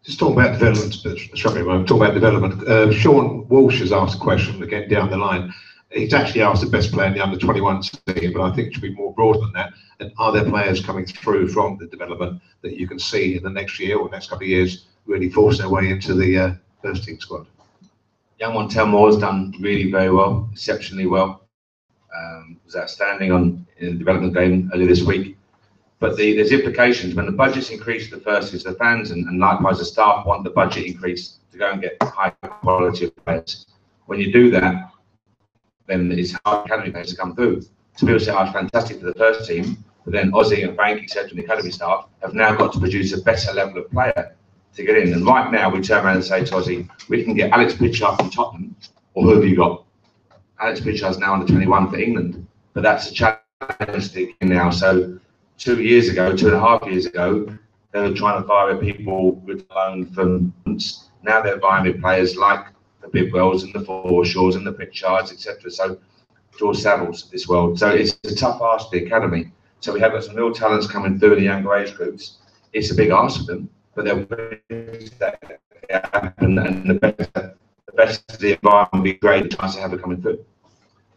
B: Just talking about development, talking about development. Sean Walsh has asked a question again down the line. He's actually asked the best player in the under-21 team, but I think it should be more broad than that. And are there players coming through from the development that you can see in the next year or next couple of years really force their way into the first team squad?
N: Young Montel Moore has done really very well, exceptionally well. Was outstanding in the development game earlier this week. But there's implications when the budget's increased. The first is the fans and likewise the staff want the budget increase to go and get high quality of players. When you do that, then it's hard for academy players to come through. So people say, "Oh, it's fantastic for the first team," but then Ozzy and Frank, etc., and the academy staff have now got to produce a better level of player to get in. And right now, we turn around and say to Ozzy, "We can get Alex Pritchard from Tottenham, or who have you got?" Alex Pritchard's now under 21 for England, but that's a challenge now. So 2 years ago, 2.5 years ago, they were trying to vie with people with loan from. Now they're vying with players like the Bidwells and the Forshaws and the Pritchards, etc. So George Savills of this world. So it's a tough ask for the academy. So we have got some real talents coming through in the younger age groups. It's a big ask for them, but they'll happen, and the best of the environment will be great. The chance to have it coming through.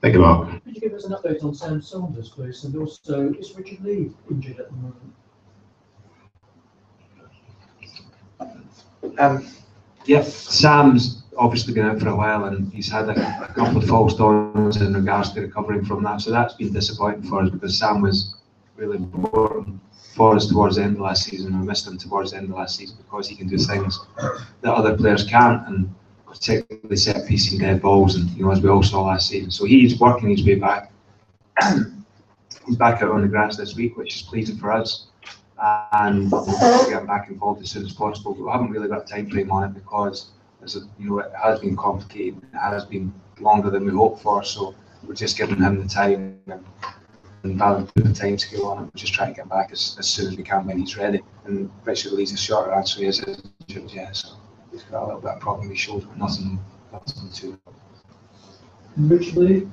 B: Thank you, Mark.
I: Could you give us an update on Sam Saunders, please? And also, is Richard Lee injured at the moment?
H: Yes, Sam's obviously been out for a while, and he's had a couple of false dawns in regards to recovering from that. So that's been disappointing for us because Sam was really important for us towards the end of last season. We missed him towards the end of last season because he can do things that other players can't, and particularly set piece and dead balls, and as we all saw last season. So he's working his way back. He's back out on the grass this week, which is pleasing for us, and we'll get him back involved as soon as possible. But we haven't really got a time frame on it because it has been complicated. It has been longer than we hoped for. So we're just giving him the time and balancing the time scale on it. We're just trying to get back as soon as we can when he's ready. And Richard Lee's a shorter answer. He is injured, yeah. So he's got a little bit of problem with his shoulder, but nothing too.
I: Richard Lee?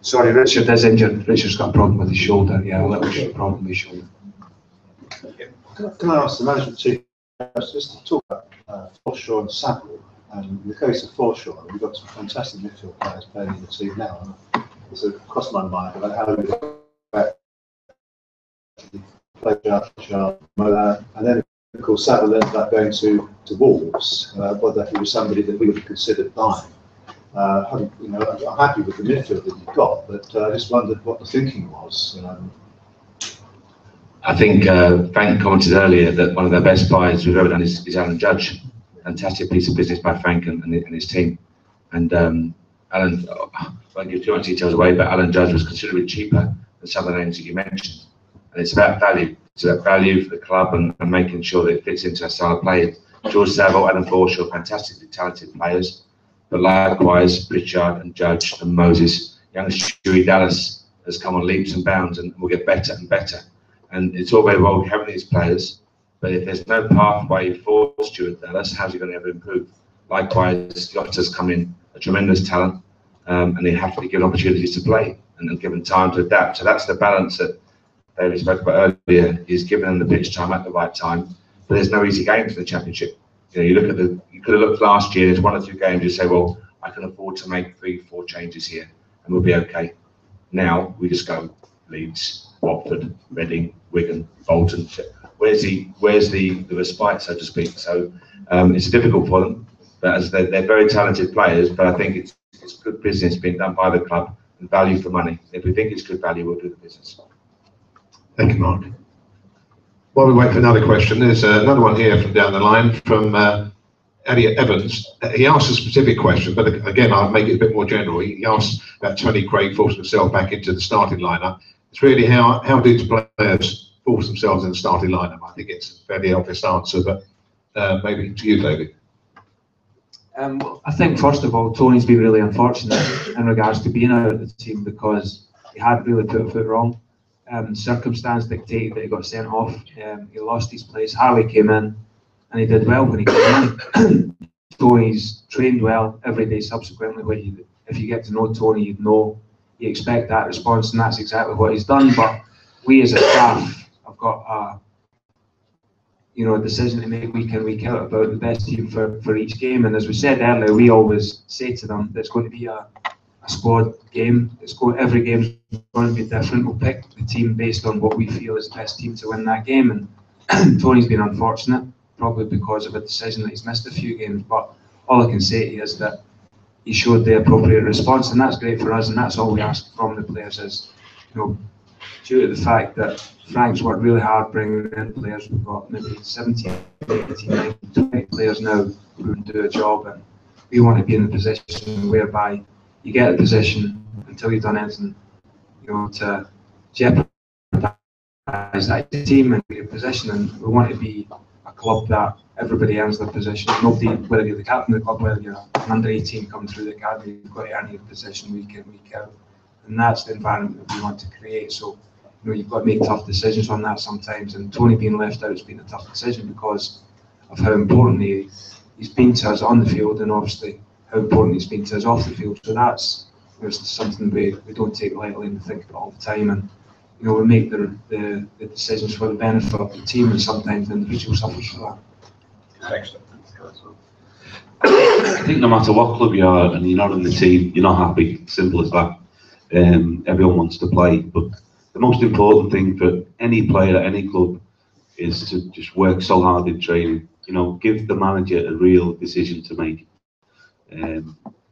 H: Sorry, Richard is injured. Richard's got a problem with his shoulder. Yeah, a little problem with his shoulder.
C: Can I ask the management team just to talk about Forshaw and Saville? In the case of Forshaw, we've got some fantastic midfield players playing in the team now. It's crossed my mind about how we play and then of course Saville ended up going to Wolves, whether he was somebody that we would have considered buying. I'm happy with the midfield that you've got, but I just wondered what the thinking was.
N: I think Frank commented earlier that one of the best buys we've ever done is Alan Judge. Fantastic piece of business by Frank and his team. And Alan, I won't give too much details away, but Alan Judge was considerably cheaper than some of the names that you mentioned. And it's about value. It's about value for the club and making sure that it fits into our style of play. George Saville, Adam Forshaw, fantastically talented players. But likewise, Pritchard and Judge and Moses, young Stewie Dallas has come on leaps and bounds and will get better and better. And it's all very well having these players, but if there's no pathway for Stuart Dallas, how's he going to ever improve? Likewise, Yotta's come in, a tremendous talent, and they have to be given opportunities to play and given time to adapt. So that's the balance that David spoke about earlier. He's given them the pitch time at the right time, but there's no easy games in the Championship. You look at you could have looked last year. There's 1 or 2 games. You say, well, I can afford to make 3-4 changes here, and we'll be okay. Now we just go Leeds, Watford, Reading, Wigan, Bolton. Where's the respite, so to speak? So it's difficult for them,
G: But as they're very talented players, but I think it's good business being done by the club and value for money. If we think it's good value, we'll do the business.
B: Thank you, Mark. While we wait for another question, there's another one here from down the line from Elliot Evans. He asked a specific question, but again, I'll make it a bit more general. He asked about Tony Craig forcing himself back into the starting lineup. It's really how do players force themselves in the starting lineup? I think it's a fairly obvious answer, but maybe to you, David.
H: I think first of all, Tony's been really unfortunate in regards to being out of the team because he had really put a foot wrong. Circumstance dictated that he got sent off. He lost his place. Harley came in, and he did well when he came in. Tony's trained well every day subsequently. If you get to know Tony, you'd know you expect that response, and that's exactly what he's done. But we as a staff have got a decision to make week in, week out about the best team for each game. And as we said earlier, we always say to them that it's going to be a squad game. Every game's going to be different. We'll pick the team based on what we feel is the best team to win that game. And Tony's been unfortunate, probably because of a decision that he's missed a few games. But all I can say is that he showed the appropriate response, and that's great for us. And that's all we ask from the players is, due to the fact that Frank's worked really hard bringing in players, we've got maybe 17, 18, 19, 20 players now who can do a job, and we want to be in the position whereby you get a position until you've done anything, to jeopardise that team and be in a position. And we want to be a club that everybody earns their position. Nobody, whether you're the captain of the club, whether you're an under 18 coming through the academy, you've got to earn your position week in, week out. And that's the environment that we want to create. So, you've got to make tough decisions on that sometimes. And Tony being left out has been a tough decision because of how important he's been to us on the field, and obviously how important he's been to us off the field. So that's something we don't take lightly and think about all the time. And we make the decisions for the benefit of the team, and sometimes the individual suffers for that.
G: Thanks. I think no matter what club you are and you're not in the team, you're not happy. Simple as that. Everyone wants to play, but the most important thing for any player at any club is to just work so hard in training. Give the manager a real decision to make.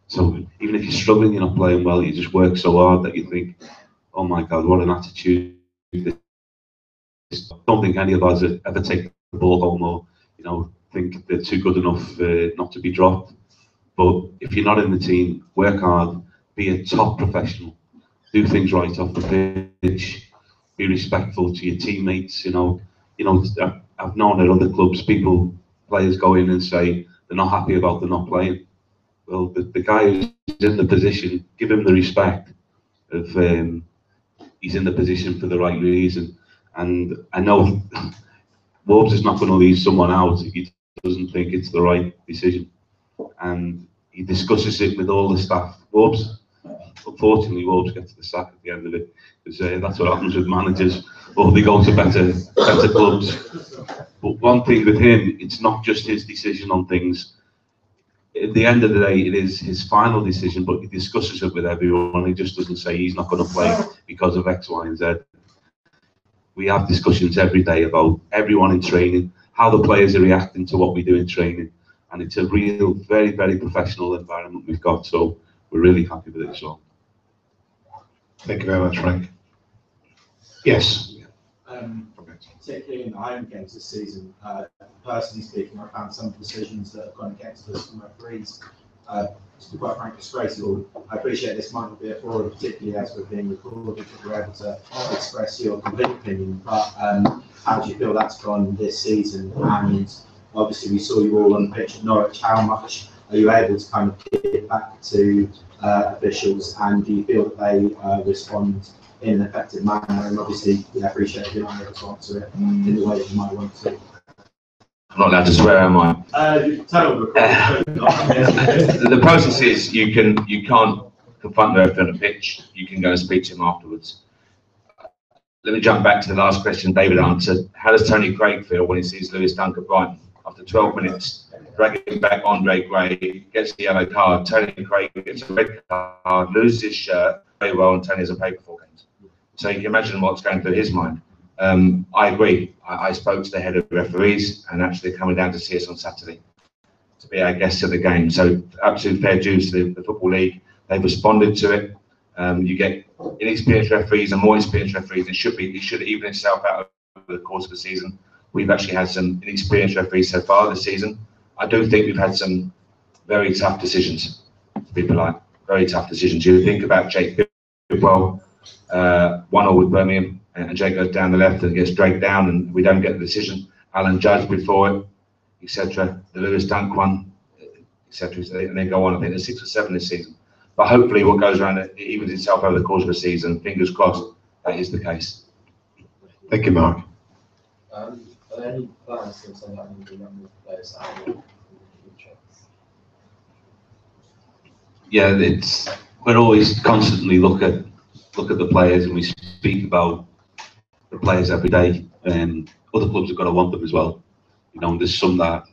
G: So even if you're struggling, you're not playing well, you just work so hard that you think, oh my God, what an attitude. I don't think any of us ever take the ball home or, think they're too good enough not to be dropped. But if you're not in the team, work hard, be a top professional, do things right off the pitch, be respectful to your teammates. I've known at other clubs, players go in and say they're not happy about them not playing. Well, the guy who's in the position, give him the respect of he's in the position for the right reason. And I know Wolves is not going to leave someone out if he doesn't think it's the right decision. And he discusses it with all the staff. Unfortunately, Wolves get to the sack at the end of it, because that's what happens with managers, or they go to better clubs. But one thing with him, it's not just his decision on things. At the end of the day, it is his final decision, but he discusses it with everyone. He just doesn't say he's not going to play because of X, Y, and Z. We have discussions every day about everyone in training, how the players are reacting to what we do in training, and it's a real, very, very professional environment we've got. So we're really happy with it as well.
B: Thank you very much, Frank. Yes.
P: Particularly in the home games this season, personally speaking, I found some decisions that have gone against us from referees. To be quite frank, disgraceful. I appreciate this might not be a forum, particularly as we're being recorded, if we're able to express your complete opinion. But how do you feel that's gone this season? And obviously, we saw you all on the pitch at Norwich. How much are you able to kind of give back to officials, and do you feel that they respond in an effective manner? And obviously, I appreciate you not able to answer it in the way that you might want to.
G: I'm not allowed to swear, am I? The process is you can't confront the referee on the pitch. You can go and speak to him afterwards. Let me jump back to the last question David answered. How does Tony Craig feel when he sees Lewis Dunk at Brighton? After 12 minutes, dragging back Andre Gray, gets the yellow card. Tony Craig gets a red card, loses his shirt, very well, and Tony has a paper for games. So you can imagine what's going through his mind. I agree. I spoke to the head of referees, and actually they're coming down to see us on Saturday. to be our guests at the game. So absolute fair dues to the Football League. They've responded to it. You get inexperienced referees and more experienced referees. It should even itself out over the course of the season. We've actually had some inexperienced referees so far this season. I do think we've had some very tough decisions, to be polite. Very tough decisions. You think about Jake Bidwell, 1-0 with Birmingham, and Jake goes down the left and gets dragged down, and we don't get the decision. Alan Judge before it, etc. The Lewis Dunk one, etc. And then go on. I think there's 6 or 7 this season. But hopefully, what goes around it evens itself over the course of the season. Fingers crossed that is the case.
B: Thank you, Mark.
J: Are there any plans to send out any younger players out in the future?
N: Yeah, we're always constantly look at the players, and we speak about the players every day. Other clubs have got to want them as well. You know, there's some that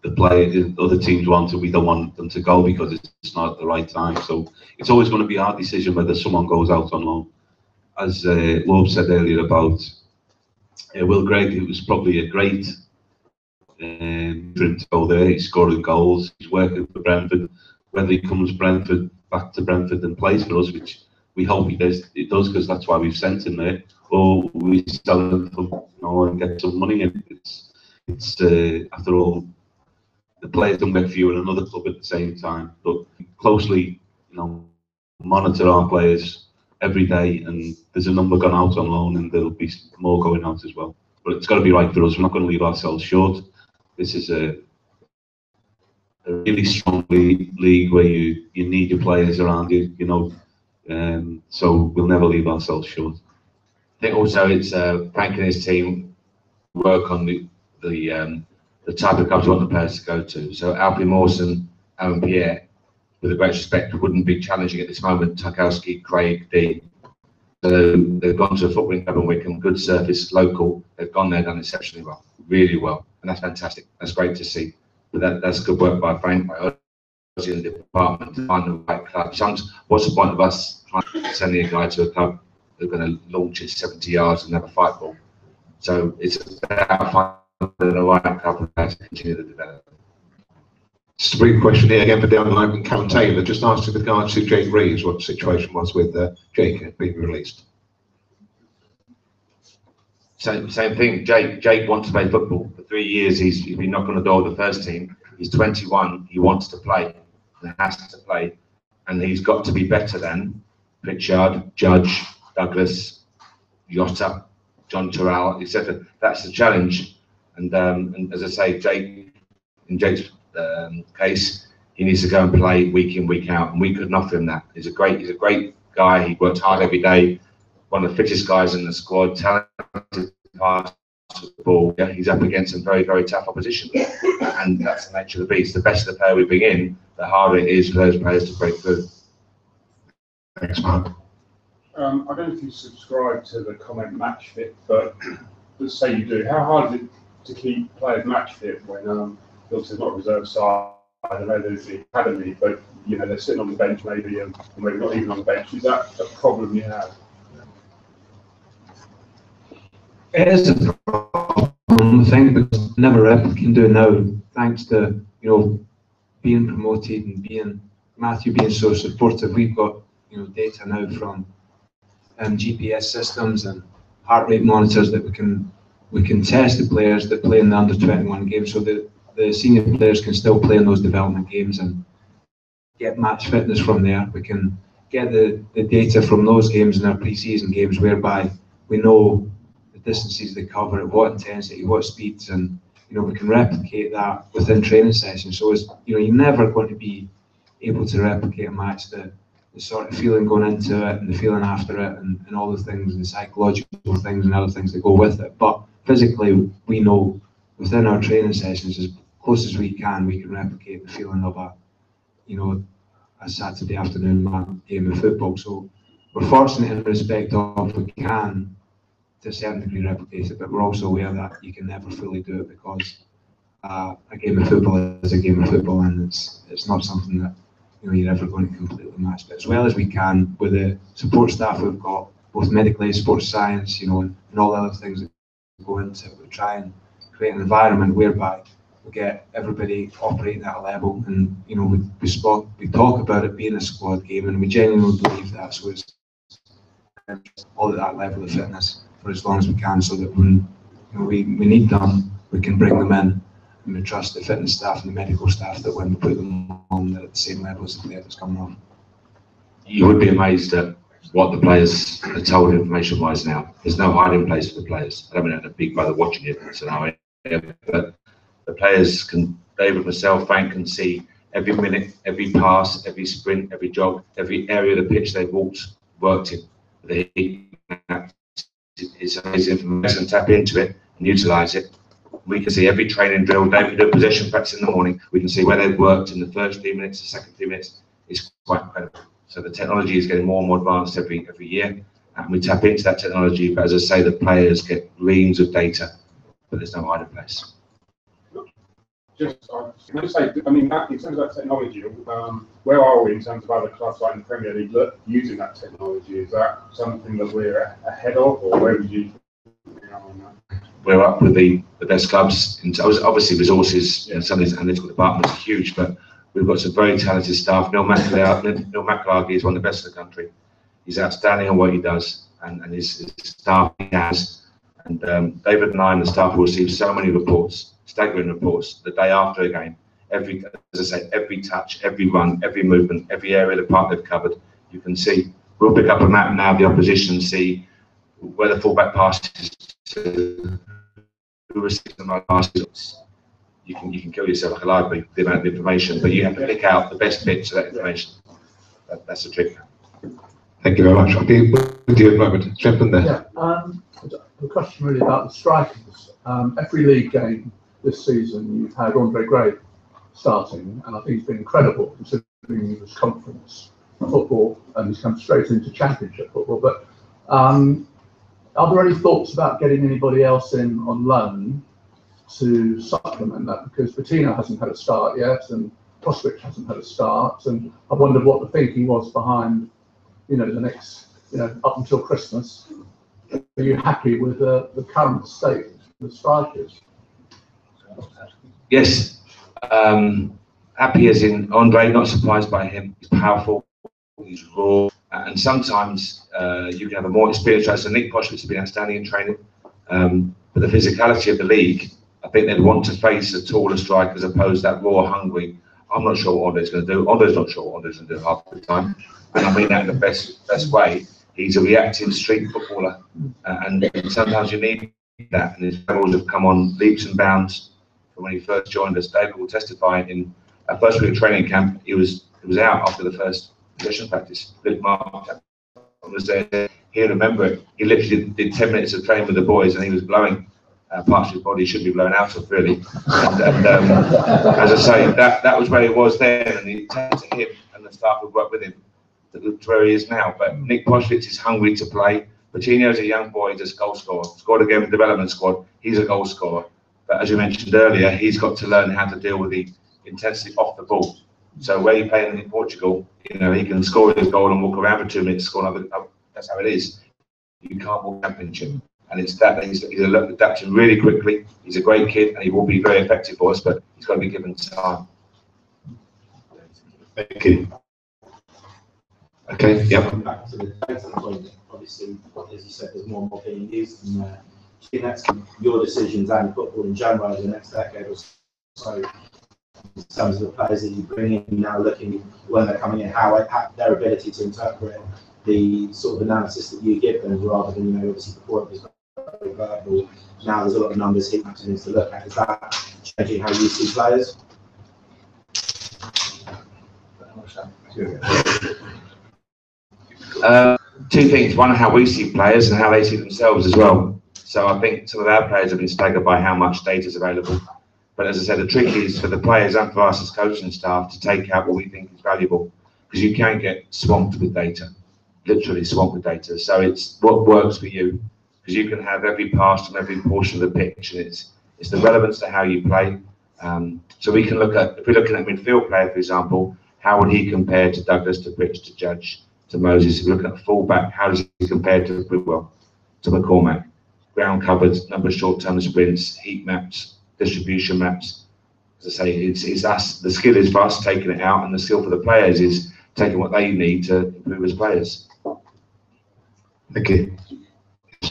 N: other teams want, and we don't want them to go because it's not at the right time. So it's always going to be our decision whether someone goes out on loan. As Loeb said earlier about Will Gregg, it was probably a great for him to go there. He's scoring goals. He's working for Brentford. Whether he comes back to Brentford and plays for us, which we hope he does, because that's why we've sent him there, or we sell him and get some money. And it's after all, the players don't work for you in another club at the same time. But closely, monitor our players every day, and there's a number gone out on loan, and there'll be more going out as well. But it's got to be right for us. We're not going to leave ourselves short. This is a really strong league where you need your players around you, so we'll never leave ourselves short.
G: I think also it's Frank and his team work on the type of clubs we want the players to go to. So Alfie Mawson, Alan Pierre, with a great respect, wouldn't be challenging at this moment. Tarkowski, Craig, D. So they've gone to a footballing club in Wickham, good surface, local. They've gone there, done exceptionally well, really well, and that's fantastic. That's great to see. But that's good work by Frank, by us in the department to find the right club. What's the point of us sending a guy to a club who's going to launch it 70 yards and never fight ball? So it's about finding the right club to continue the development.
B: Just a brief question here again for down the line from Callum Taylor. Just asked with regard to Jake Reeves what the situation was with Jake being released.
G: Same thing. Jake wants to play football. For 3 years, he's been knocking on the door of the first team. He's 21. He wants to play and has to play, and he's got to be better than Pritchard, Judge, Douglas, Yotta, John Terrell, etc. That's the challenge. And as I say, in Jake's case, he needs to go and play week in, week out, and we couldn't offer him that. He's a great guy. He worked hard every day. One of the fittest guys in the squad, talented pass the ball. Yeah, he's up against some very, very tough opposition, and that's the nature of the beast. The better the player we bring in, the harder it is for those players to break through.
B: Thanks, Mark.
A: I don't know if you subscribe to the comment match fit, but let's say you do. How hard is it to keep players match fit when obviously it's not a reserve side? I know there's the academy, but they're sitting on the bench maybe, and maybe not even on the bench. Is that a problem you have?
H: It is a problem, I think, because never ever can do now, thanks to being promoted and Matthew being so supportive. We've got data now from GPS systems and heart rate monitors that we can test the players that play in the under-21 games, so that the senior players can still play in those development games and get match fitness from there. We can get the data from those games and our pre-season games, whereby we know the distances they cover, at what intensity, what speeds, and we can replicate that within training sessions. So you're never going to be able to replicate a match, the sort of feeling going into it and the feeling after it, and all the things, the psychological things and other things that go with it. But physically, we know within our training sessions, as close as we can replicate the feeling of a Saturday afternoon game of football. So we're fortunate in respect of we can to a certain degree replicate it, but we're also aware that you can never fully do it, because a game of football is a game of football, and it's not something that you're ever going to completely match. But as well as we can, with the support staff we've got, both medically, sports science, and all the other things that go into it, we try and create an environment whereby we get everybody operating at a level, and you know, we talk about it being a squad game, and we genuinely believe that's what's all at that level of fitness for as long as we can, so that when you know, we need them, we can bring them in, and we trust the fitness staff and the medical staff that when we put them on, they're at the same level as the player that's coming off.
N: You would be amazed at what the players are told information-wise now. There's no hiding place for the players. I don't mean a big brother watching it scenario, but the players can, David, myself, Frank, can see every minute, every pass, every sprint, every jog, every area of the pitch they've worked in. It's amazing information. Tap into it and utilise it. We can see every training drill. David do possession practice in the morning. We can see where they've worked in the first 3 minutes, the second 3 minutes. It's quite incredible. So the technology is getting more and more advanced every year, and we tap into that technology. But as I say, the players get reams of data, but there's no hiding place.
A: Just, I was going to say, I mean, Matt, in terms of that technology, where are we in terms of other clubs like in the Premier League using that technology? Is that something that we're ahead of, or where would you?
N: We're up with the best clubs. Obviously, resources in some of these analytical departments are huge, but we've got some very talented staff. Neil McClargy is one of the best in the country. He's outstanding on what he does, and his staff he has. And David and I and the staff will receive so many reports, staggering reports, the day after a game. As I say, every touch, every run, every movement, every area of the park they've covered, you can see. We'll pick up a map now of the opposition and see where the fullback passes to, who receives the most passes. You can kill yourself like a library, the amount of information, but you have to pick out the best bits of that information. That's the trick.
B: Thank you very much. I'll be with you in a moment. Jump in there.
O: Yeah, a question really about the strikers. Every league game this season, you've had Andre Gray starting, and I think he's been incredible considering he was conference football and he's come straight into championship football. But are there any thoughts about getting anybody else in on loan to supplement that? Because Bettina hasn't had a start yet, and Proswich hasn't had a start, and I wondered what the thinking was behind, you know, the next, you know, up until Christmas. Are you happy with the current state of the strikers?
N: Yes, happy as in Andre, not surprised by him. He's powerful, he's raw, and sometimes you can have a more experienced striker. So Nick Proswich has been outstanding in training, but the physicality of the league, I think they'd want to face a taller striker as opposed to that raw, hungry. I'm not sure what Andre's going to do. Andre's not sure what Andre's going to do half the time, and I mean that in the best way. He's a reactive street footballer, and sometimes you need that. And his levels have come on leaps and bounds from when he first joined us. David will testify in our first week of training camp. He was out after the first possession practice. Luke Mark was there. He'll remember it. He literally did 10 minutes of training with the boys, and he was blowing parts of his body he shouldn't be blown out of, really. And as I say, that was where he was then, and he turned to him, and the staff would work with him to where he is now. But Nick Proswich is hungry to play. Patino's a young boy, he's a goal scorer. Scored again with the development squad. He's a goal scorer. But as you mentioned earlier, he's got to learn how to deal with the intensity off the ball. So where you play in Portugal, you know, he can score his goal and walk around for 2 minutes, score another. That's how it is. You can't walk championship. And it's that he's adapting really quickly. He's a great kid, and he will be very effective for us, but he's got to be given time.
B: Thank you. Okay, yeah.
P: Back to the data point, obviously, as you said, there's more and more being used, and do you think that's your decisions and football in general over the next decade or so, in terms of the players that you bring in now, looking when they're coming in, how their ability to interpret the sort of analysis that you give them, rather than, you know, obviously before it was very verbal, now there's a lot of numbers, heat maps, things to look at. Is that changing how you see players?
N: Two things. One, how we see players and how they see themselves as well. So I think some of our players have been staggered by how much data is available. But as I said, the trick is for the players and for us as coaching staff to take out what we think is valuable, because you can get swamped with data, literally swamped with data. So it's what works for you, because you can have every pass from every portion of the pitch, and it's the relevance to how you play. So we can look at, if we're looking at midfield player, for example, how would he compare to Douglas, to Pritch, to Judge, to Moses? If we're looking at fullback, how does he compare to Whitwell, to McCormack? Ground covered, number of short-term sprints, heat maps, distribution maps.
G: as I say, it's us. The skill is for us taking it out, and the skill for the players is taking what they need to improve as players.
B: Thank you.
R: I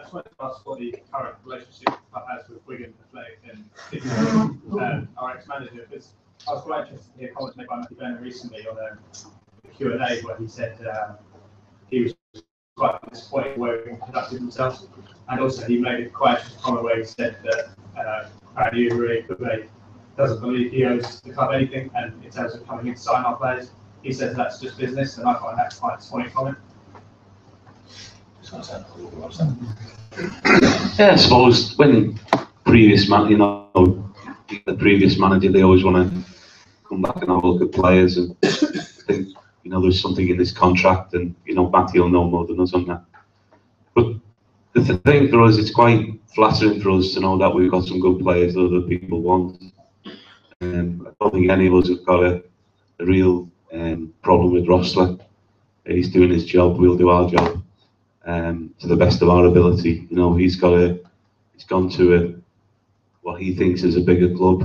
R: just wanted to ask what the current relationship the club has with Wigan Athletic and our ex-manager, because I was quite interested to hear comments made by Matthew Bennett recently on the Q&A where he said he was quite disappointed where Wigan conducted themselves, and also he made a quite interesting comment where he said that apparently really doesn't believe he owes the club anything, and in terms of coming in to sign our players, he says that's just business, and I find that quite a disappointing comment.
N: Yeah, I suppose when previous the previous manager, they always want to come back and have a look at players and think, there's something in this contract, and Matthew will know more than us on that. But the thing for us, it's quite flattering for us to know that we've got some good players that other people want. I don't think any of us have got a real problem with Rossler. He's doing his job, we'll do our job. To the best of our ability, he's gone to what he thinks is a bigger club,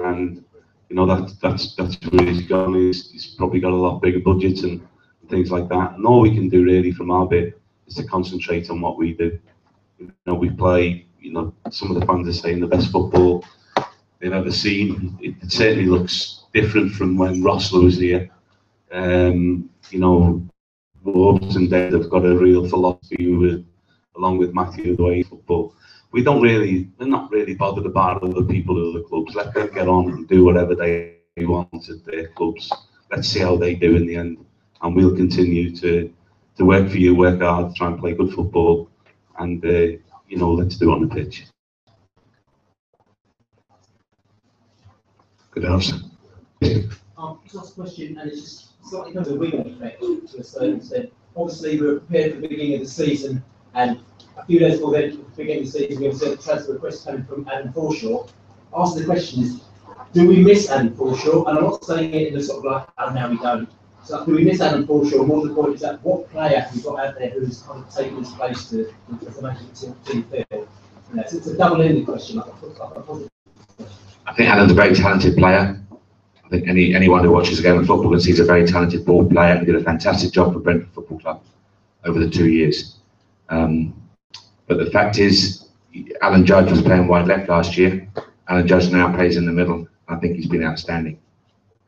N: and that's where he's gone. He's probably got a lot bigger budgets and things like that. And all we can do really from our bit is to concentrate on what we do. We play. Some of the fans are saying the best football they've ever seen. It certainly looks different from when Rossler was here. Wolves and Dave have got a real philosophy along with Matthew, the way football. They're not really bothered about other people at other clubs. Let them get on and do whatever they want at their clubs. Let's see how they do in the end. And we'll continue to work for you, work hard, try and play good football, and let's do it on the pitch.
B: Good answer.
F: Last question, and it's just slightly kind of a Wigan effect to a certain extent. Obviously, we were prepared for the beginning of the season, and a few days before the beginning of the season, we obviously had a transfer request coming from Adam Forshaw. Ask the question is, do we miss Adam Forshaw? And I'm not saying it in the sort of like, oh, no, we don't. So, do we miss Adam Forshaw? More the point is that what player have we got out there who's kind of taken his place to the management team field? So it's a double-ended question.
G: I think Adam's a very talented player. I think anyone who watches a game of football can see he's a very talented ball player and did a fantastic job for Brentford Football Club over the 2 years. But the fact is, Alan Judge was playing wide left last year. Alan Judge now plays in the middle. I think he's been outstanding.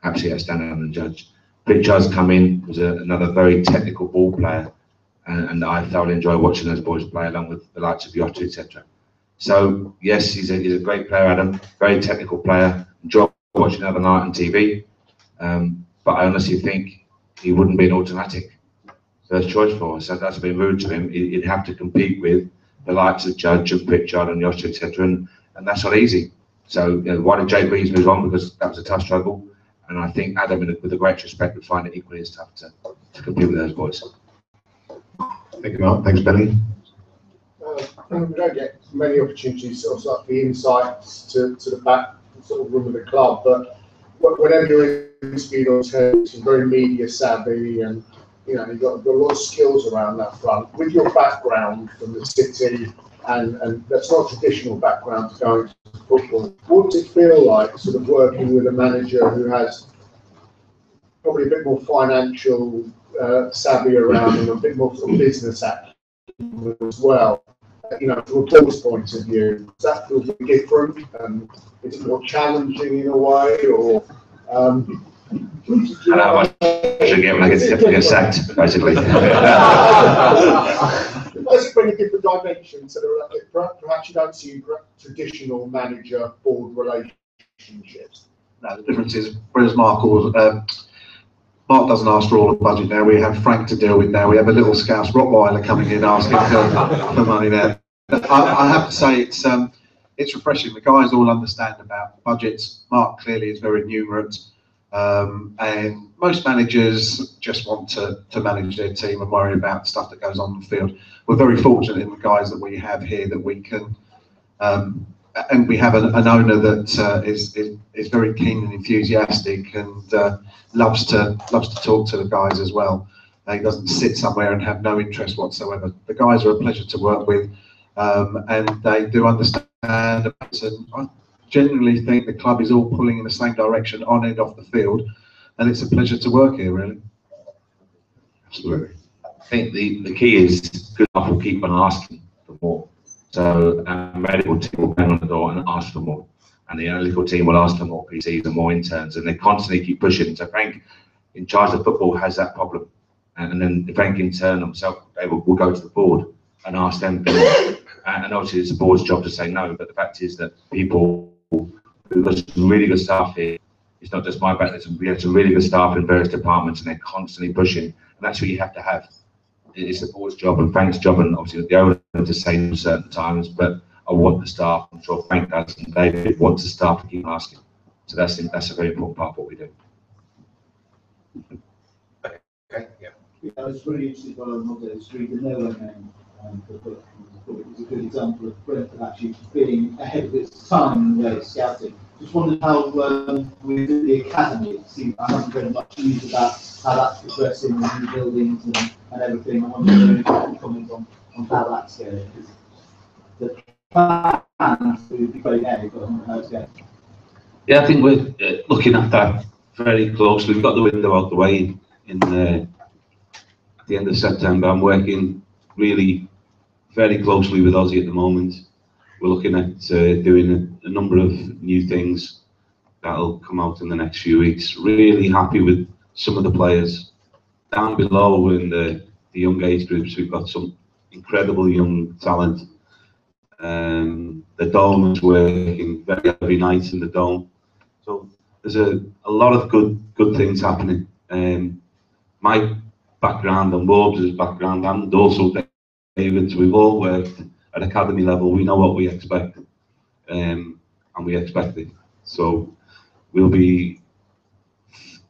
G: Absolutely outstanding, Alan Judge. Pritchard's come in, was another very technical ball player, and I thoroughly enjoy watching those boys play along with the likes of Yotta, etc. So yes, he's a great player, Adam. Very technical player. Enjoy watching the other night on TV, but I honestly think he wouldn't be an automatic first choice for us. So that's been rude to him. He'd have to compete with the likes of Judge and Pritchard and Yotta, etc. And that's not easy. So why did Jake Reeves move on? Because that was a tough struggle. And I think Adam, with a great respect, would find it equally as tough to compete with those boys.
B: Thank you, Mark. Thanks, Benny.
S: We don't get many opportunities, sort of like the insights to the back sort of room of the club, but whenever you're interviewed on television, he's very media savvy, and you've got a lot of skills around that front. With your background from the city, and that's not a traditional background to go into football, what does it feel like sort of working with a manager who has probably a bit more financial savvy around and a bit more sort of business acumen as well? From a board's point of view, does that feel really different? Is it more challenging in a way, or?
G: I know how much I should get when I get sacked, basically.
S: Does it bring a different dimension to perhaps you don't see traditional manager-board relationships?
B: No, the difference is, whereas Mark doesn't ask for all of the budget now. We have Frank to deal with now. We have a little Scouse Rottweiler coming in asking for money now. I have to say it's refreshing. The guys all understand about budgets. Mark clearly is very numerate, and most managers just want to manage their team and worry about stuff that goes on the field. We're very fortunate in the guys that we have here that we can, and we have an owner that is very keen and enthusiastic and loves to talk to the guys as well. He doesn't sit somewhere and have no interest whatsoever. The guys are a pleasure to work with.
D: and they do understand. And I genuinely think the club is all pulling in the same direction on and off the field, and it's a pleasure to work here, really.
G: Absolutely. I think the key is good enough will keep on asking for more. So medical team will bang on the door and ask for more, and the analytical team will ask for more PCs and more interns, and they constantly keep pushing. So Frank, in charge of football, has that problem, and then Frank in turn himself, they will go to the board and ask them for more. And obviously it's the board's job to say no, but the fact is that people who've got some really good staff here, it's not just my back, we have some really good staff in various departments, and they're constantly pushing, and that's what you have to have. It's the board's job and Frank's job, and obviously the owner to say no certain times, but I want the staff, I'm sure Frank does, and David wants the staff to keep asking. So that's a very important part of what we do.
K: Okay, yeah. I was really interested by reading the Noah name the book. I thought it was a good example of Brentford actually being ahead of its time in the way of scouting. Just wondered how with the academy, it seemed I haven't read much news about how that's progressing, the new buildings and everything. I wonder if you can comment on how that's going, because the plan would be very heavy, but how it's going.
G: Yeah, I think we're looking at that very closely. We've got the window out the way in at the end of September. I'm working really very closely with Ozzy at the moment. We're looking at doing a number of new things that'll come out in the next few weeks. Really happy with some of the players. Down below in the young age groups, we've got some incredible young talent. The dome is working every night in the dome. So there's a lot of good things happening. My background and Wolves' background, and also David's, we've all worked at academy level. We know what we expect, and we expect it. So we'll be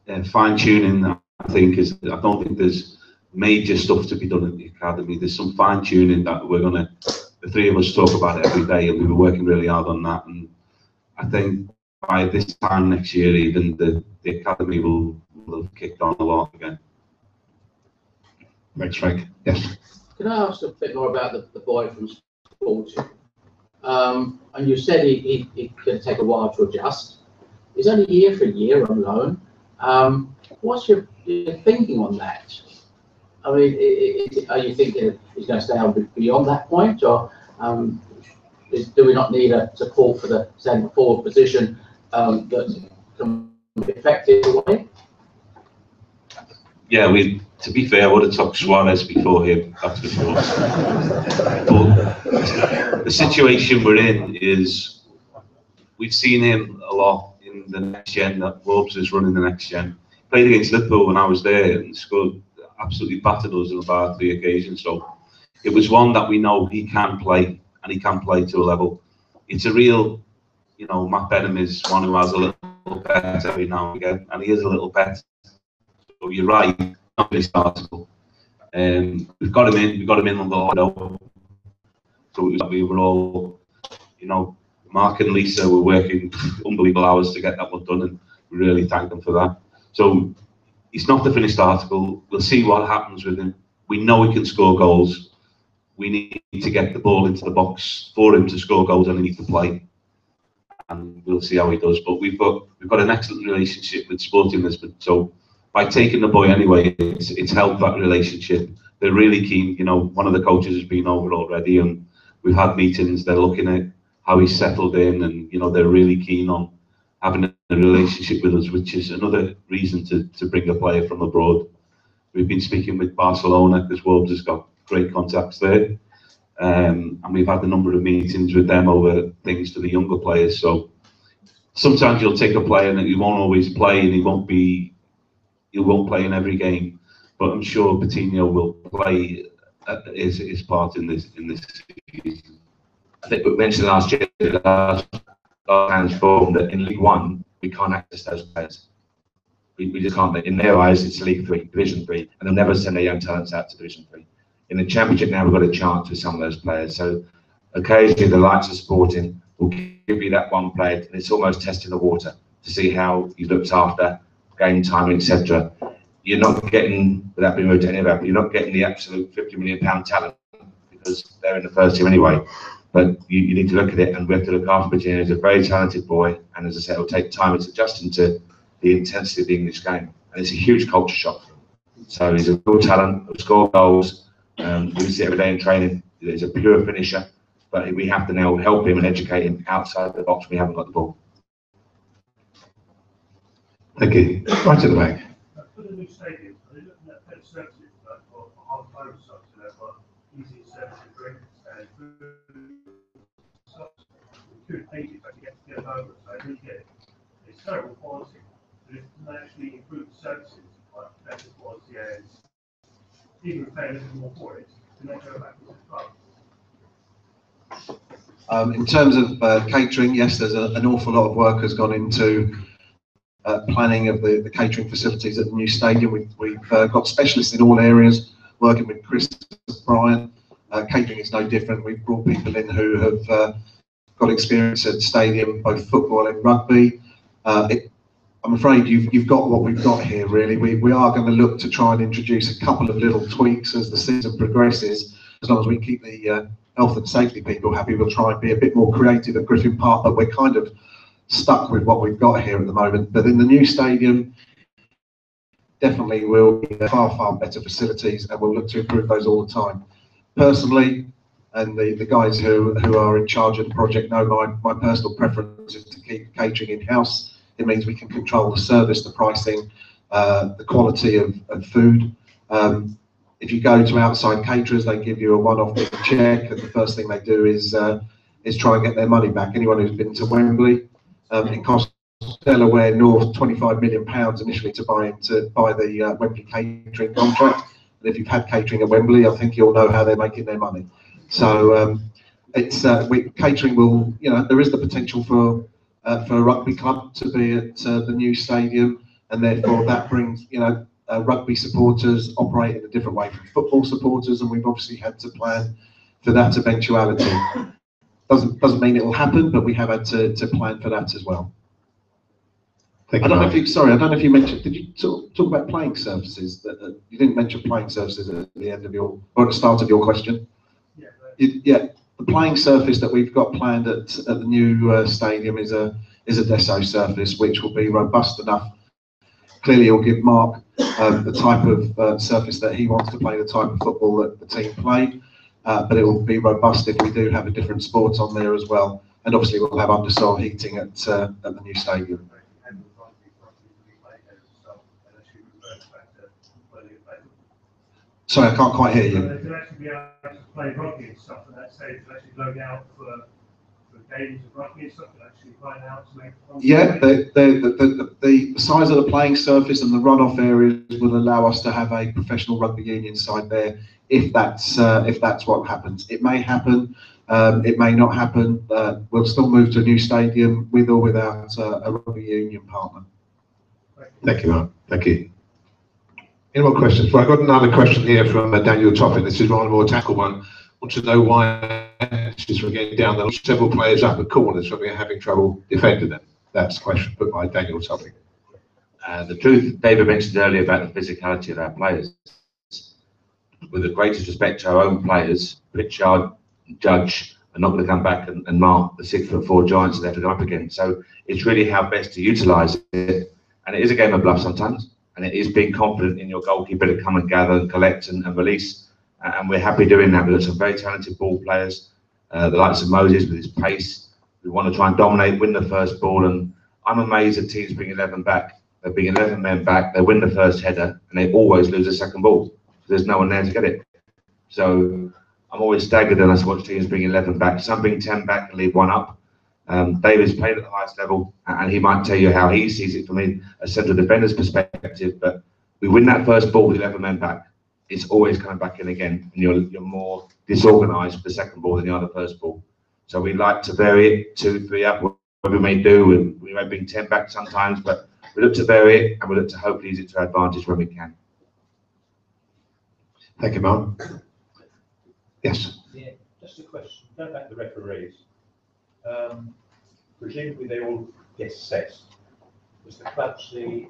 G: fine-tuning. I don't think there's major stuff to be done at the academy. There's some fine-tuning that the three of us talk about it every day, and we were working really hard on that. And I think by this time next year, even the academy will have kicked on a lot again.
B: Thanks, Frank. Yes.
V: Can I ask a bit more about the boy from Sporting? And you said he can take a while to adjust. He's only here for a year on loan. What's your thinking on that? I mean, are you thinking he's going to stay on beyond that point, or do we not need a support for the centre forward position that can be effective away?
G: Yeah, to be fair, I would have took Suarez before him. That's for sure. But the situation we're in is we've seen him a lot in the next gen. That Wolves is running the next gen. Played against Liverpool when I was there and scored, absolutely battered us on about 3 occasions. So it was one that we know he can play, and he can play to a level. It's a real, Matt Benham is one who has a little bet every now and again, and he is a little bet. So you're right, not really startable. We've got him in on the line. So we were all, Mark and Lisa were working unbelievable hours to get that one done, and we really thank them for that. So he's not the finished article. We'll see what happens with him. We know he can score goals. We need to get the ball into the box for him to score goals, and he needs to play. And we'll see how he does. But we've got an excellent relationship with Sporting Lisbon. So by taking the boy anyway, it's helped that relationship. They're really keen. One of the coaches has been over already, and we've had meetings. They're looking at how he's settled in, and they're really keen on having a relationship with us, which is another reason to bring a player from abroad. We've been speaking with Barcelona because Wolves has got great contacts there, and we've had a number of meetings with them over things for the younger players. So sometimes you'll take a player and he won't always play, and he won't play in every game. But I'm sure Coutinho will play his part in this season. I think we mentioned last year that transformed that in League One we can't access those players. We just can't. In their eyes, it's League 3, Division 3, and they'll never send their young talents out to Division 3. In the Championship now, we've got a chance with some of those players. So occasionally, the likes of Sporting will give you that one player, and it's almost testing the water to see how he's looked after, game time, etc. You're not getting, without being rude to any of that, but you're not getting the absolute £50 million talent,
N: because they're in the first team anyway. But you need to look at it, and we have to look after him. He's a very talented boy, and as I said, it'll take time. It's adjusting to the intensity of the English game, and it's a huge culture shock. So he's a real talent, he'll score goals. We see it every day in training. He's a pure finisher, but we have to now help him and educate him outside the box when we haven't got the ball.
B: Thank you. Right at the back.
I: For the new stadium, are they looking at better services like for hard subs, for easy service and drinks and food subs? We could pay you to get it over, so I really get it. It's terrible quality, but if they actually improve the services, like better quality and even pay a little more for it, then they go back to the club.
D: In terms of catering, yes, there's an awful lot of work has gone into planning of the catering facilities at the new stadium. We've got specialists in all areas, working with Chris and Brian. Catering is no different. We've brought people in who have got experience at stadium, both football and rugby. I'm afraid you've got what we've got here, really. We are going to look to try and introduce a couple of little tweaks as the season progresses. As long as we keep the health and safety people happy, we'll try and be a bit more creative at Griffin Park, but we're kind of stuck with what we've got here at the moment. But in the new stadium, definitely will be far better facilities, and we'll look to improve those all the time. Personally, and the guys who are in charge of the project know my personal preference is to keep catering in-house. It means we can control the service, the pricing, the quality of food. If you go to outside caterers, they give you a one-off check, and the first thing they do is try and get their money back. Anyone who's been to Wembley, it cost Delaware North £25 million initially to buy the Wembley catering contract. And if you've had catering at Wembley, I think you'll know how they're making their money. So catering will, there is the potential for a rugby club to be at the new stadium, and therefore that brings, rugby supporters operate in a different way from football supporters, and we've obviously had to plan for that eventuality. Doesn't mean it will happen, but we have had to plan for that as well. I don't know if you mentioned, did you talk about playing surfaces? You didn't mention playing surfaces at the end of or at the start of your question. Yeah, the playing surface that we've got planned at the new stadium is a Deso surface, which will be robust enough. Clearly, it'll give Mark the type of surface that he wants to play, the type of football that the team play. But it will be robust if we do have a different sport on there as well. And obviously, we'll have undersoil heating at the new stadium. Sorry, I can't quite hear you.
I: They could actually be able to play rugby and stuff, and that stage could actually load out for games of rugby and stuff, and actually find out to make.
D: Yeah, the size of the playing surface and the runoff areas will allow us to have a professional rugby union side there, if that's what happens. It may happen, it may not happen. We'll still move to a new stadium with or without a rugby union partner.
B: Thank you, Mark. Thank you. Any more questions? Well, I've got another question here from Daniel Toppin. This is rather more tackle one. Want to know why she's from getting down the several players up at corners when we're having trouble defending them. That's the question put by Daniel Toppin.
N: The truth David mentioned earlier about the physicality of our players. With the greatest respect to our own players, Pritchard and Judge are not going to come back and mark the 6'4" giants that they have to go up against. So it's really how best to utilise it. And it is a game of bluff sometimes. And it is being confident in your goalkeeper to come and gather and collect and release. And we're happy doing that. We've got some very talented ball players, the likes of Moses with his pace. We want to try and dominate, win the first ball. And I'm amazed that teams bring 11 back. They bring 11 men back, they win the first header, and they always lose the second ball. There's no one there to get it. So I'm always staggered when I watch teams bring 11 back. Some bring 10 back and leave one up. David's played at the highest level, and he might tell you how he sees it from a central defender's perspective. But we win that first ball with 11 men back. It's always coming back in again, and you're more disorganised with the second ball than you are the first ball. So we like to vary it 2, 3 up, what we may do. We may bring 10 back sometimes, but we look to vary it, and we look to hopefully use it to our advantage when we can.
B: Thank you, Mark. Yes.
L: Yeah, just a question. Going back to the referees. Presumably they all get assessed. Does the club see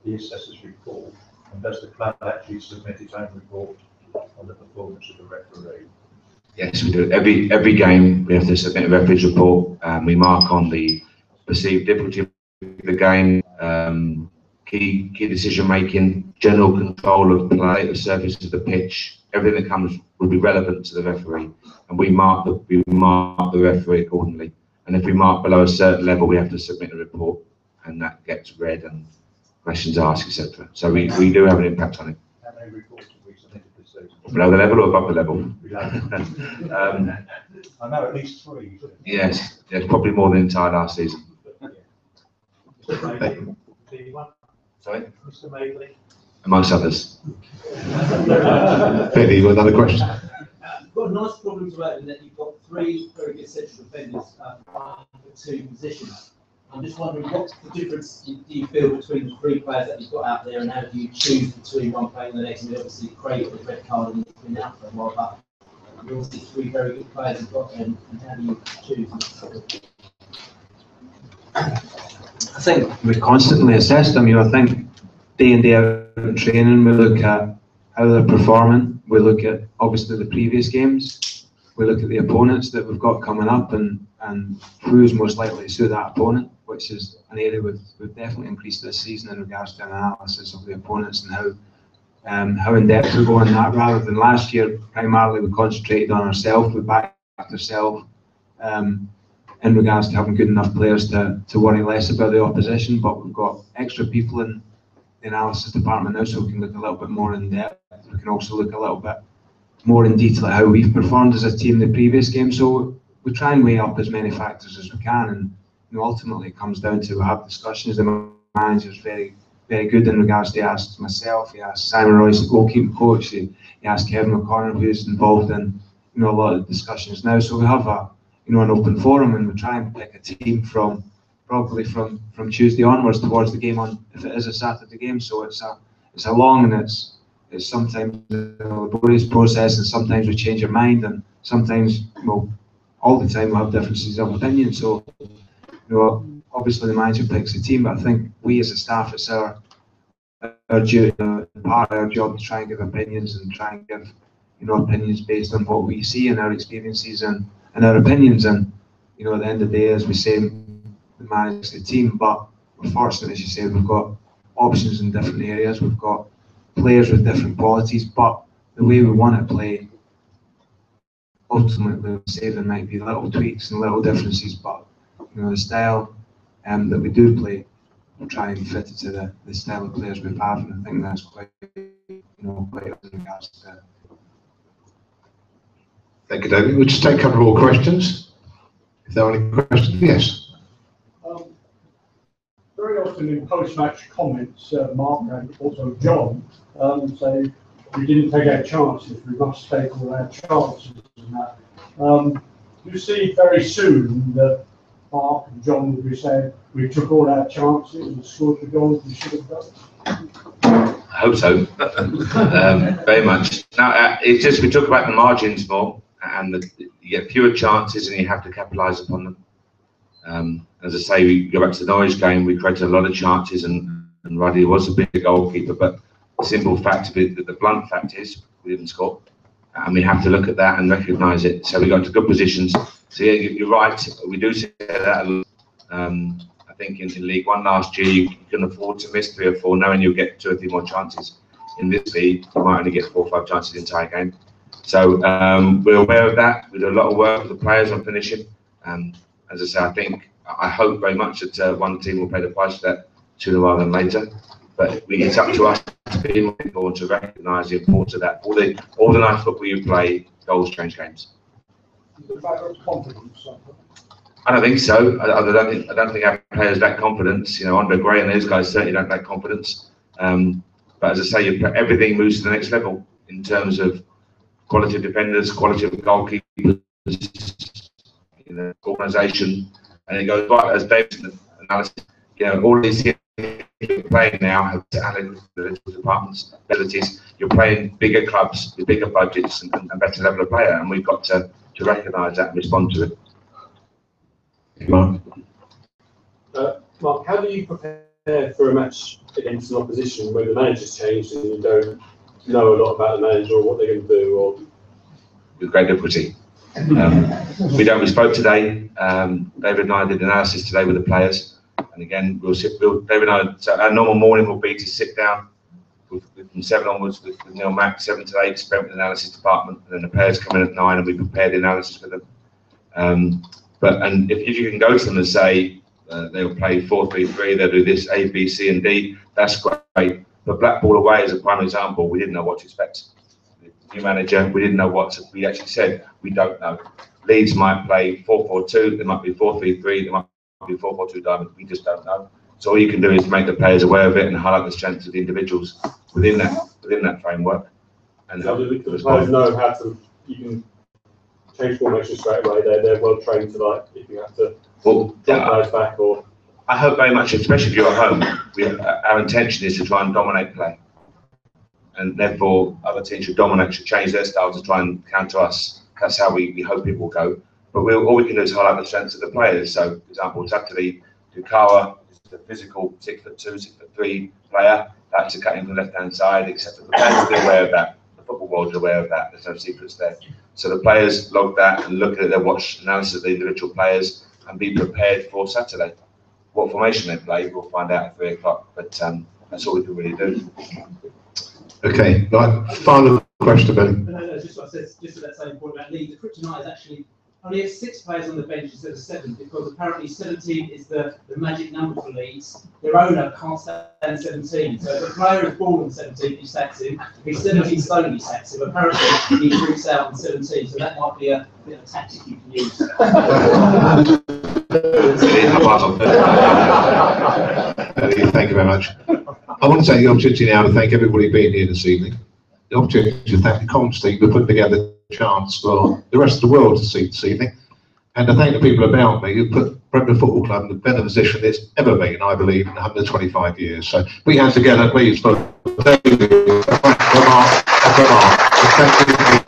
L: the assessor's report, and does the club actually submit its own report on the performance of the referee?
G: Yes, we do. Every game we have to submit a referee's report. We mark on the perceived difficulty of the game, key decision making, general control of play, the surface of the pitch. Everything that comes would be relevant to the referee, and we mark the referee accordingly. And if we mark below a certain level, we have to submit a report, and that gets read and questions asked, etc. So we do have an impact on it.
L: How many reports have we submitted this season?
G: Below the level or above the level?
L: I know at least 3.
G: Yes, probably more than the entire last season.
L: Mr. Magley,
G: Sorry?
L: Mr. Magley.
G: Amongst others.
B: Benny, you got another question?
F: You've got a nice problem to add in that you've got 3 very good central defenders for 2 positions. I'm just wondering what the difference do you feel between the 3 players that you've got out there, and how do you choose between one player and the next? I mean, obviously, Craig with the red card and he's been out for a while, but you're obviously 3 very good players you've got, and how do you choose?
H: I think we constantly assess them. I think day in, day out in training, we look at how they're performing. We look at obviously the previous games. We look at the opponents that we've got coming up and who's most likely to suit that opponent, which is an area we've definitely increased this season in regards to analysis of the opponents and how in depth we go in that. Rather than last year, primarily we concentrated on ourselves, we backed ourselves in regards to having good enough players to worry less about the opposition. But we've got extra people in the analysis department now, so we can look a little bit more in depth. We can also look a little bit more in detail at how we've performed as a team in the previous game. So we try and weigh up as many factors as we can, and ultimately it comes down to we have discussions. The manager's very, very good in regards to, he asks myself, he asks Simon Royce, the goalkeeping coach, he asks Kevin O'Connor, who's involved in a lot of discussions now. So we have an open forum, and we try and pick a team from Tuesday onwards towards the game on, if it is a Saturday game. So it's a long and it's sometimes a laborious process, and sometimes we change our mind, and sometimes, all the time we have differences of opinion. So, obviously the manager picks the team, but I think we as a staff, it's our duty, part of our job to try and give opinions and try and give, opinions based on what we see and our experiences and our opinions. And, at the end of the day, as we say, the manager's the team, but we're fortunate, as you say, we've got options in different areas. We've got players with different qualities, but the way we want to play, ultimately, we say there might be little tweaks and little differences, but the style that we do play, we'll try and fit it to the style of players we have, and I think that's quite, quite in regards to that.
B: Thank you, David. We'll just take a couple more questions. If there are any questions, yes.
I: Very often in post-match comments, Mark and also John say we didn't take our chances, we must take all our chances and that. Do you see very soon that Mark and John will be saying we took all our chances and scored the goals we should have done?
G: I hope so. Very much. Now, it's just we talk about the margins more, and you get fewer chances and you have to capitalise upon them. As I say, we go back to the Norwich game, we created a lot of chances, and Ruddy was a big goalkeeper, but the simple fact of it, the blunt fact is we didn't score, and we have to look at that and recognise it. So we got into good positions. So yeah, you're right, we do say that a lot. I think in League One last year, you can afford to miss 3 or 4, knowing you'll get 2 or 3 more chances. In this league, you might only get 4 or 5 chances the entire game. So we're aware of that. We do a lot of work with the players on finishing. As I say, I hope very much that one team will pay the price for that sooner rather than later. But it's up to us to be able to recognise the importance of that. All the nice football you play, goals change games.
I: The matter of confidence.
G: I don't think so. I don't think our players lack confidence. Andre Gray and those guys certainly don't lack confidence. But as I say, everything moves to the next level in terms of quality of defenders, quality of goalkeepers, organisation, and it goes right as David's analysis. All these teams you're playing now have analytical departments, abilities. You're playing bigger clubs with bigger budgets and better level of player, and we've got to recognise that and respond to it.
B: Mark?
M: Mark, how do you prepare for a match against an opposition where the manager's changed and you don't know a lot about the manager or what they're going to do? Or
G: with great difficulty. We spoke today. David and I did analysis today with the players, and again, David and I. So our normal morning will be to sit down from 7 onwards with Neil Mack, 7 to 8, spent with the analysis department, and then the players come in at 9, and we prepare the analysis with them. And if you can go to them and say they'll play 4-3-3, they'll do this A, B, C, and D, that's great. But Blackpool away is a prime example. We didn't know what to expect. New manager, we didn't know what to, we actually said we don't know. Leeds might play 4-4-2, they might be 4-3-3, they might be 4-4-2 diamond. We just don't know. So all you can do is make the players aware of it and highlight the strengths of the individuals within that framework. And
M: so the players know how to. You can change formation straight away. They're well trained to, like, if you have to drop players back or.
G: I hope very much, especially if you're at home. Our intention is to try and dominate play, and therefore other teams should dominate, should change their style to try and counter us. That's how we hope it will go. But all we can do is highlight the strengths of the players. So, for example, Saturday, Dukawa is the physical 6'2", 6'3" player. That's a cutting from the left-hand side, except that the players will be aware of that. The football world is aware of that. There's no secrets there. So the players log that and look at their watch analysis of the individual players and be prepared for Saturday. What formation they play, we'll find out at 3 o'clock. But that's all we can really do.
B: Okay, right. Final question, Ben.
F: No, just what I said, just to that same point about Leeds, the Kryptonite is actually only has 6 players on the bench instead of 7, because apparently 17 is the magic number for Leeds. Their owner can't stand 17. So if a player is born on 17, he sacks him. If he's 17 stone, he sacks him. Apparently he freaks out on 17, so that might be a bit of a tactic you can use.
B: Thank you very much. I want to take the opportunity now to thank everybody being here this evening. The opportunity to thank the comms team for putting together a chance for the rest of the world to see this evening. And to thank the people about me who put Brentford Football Club in the better position it's ever been, I believe, in 125 years. So we hands together, please, for David, Mark, and Mark. Thank you.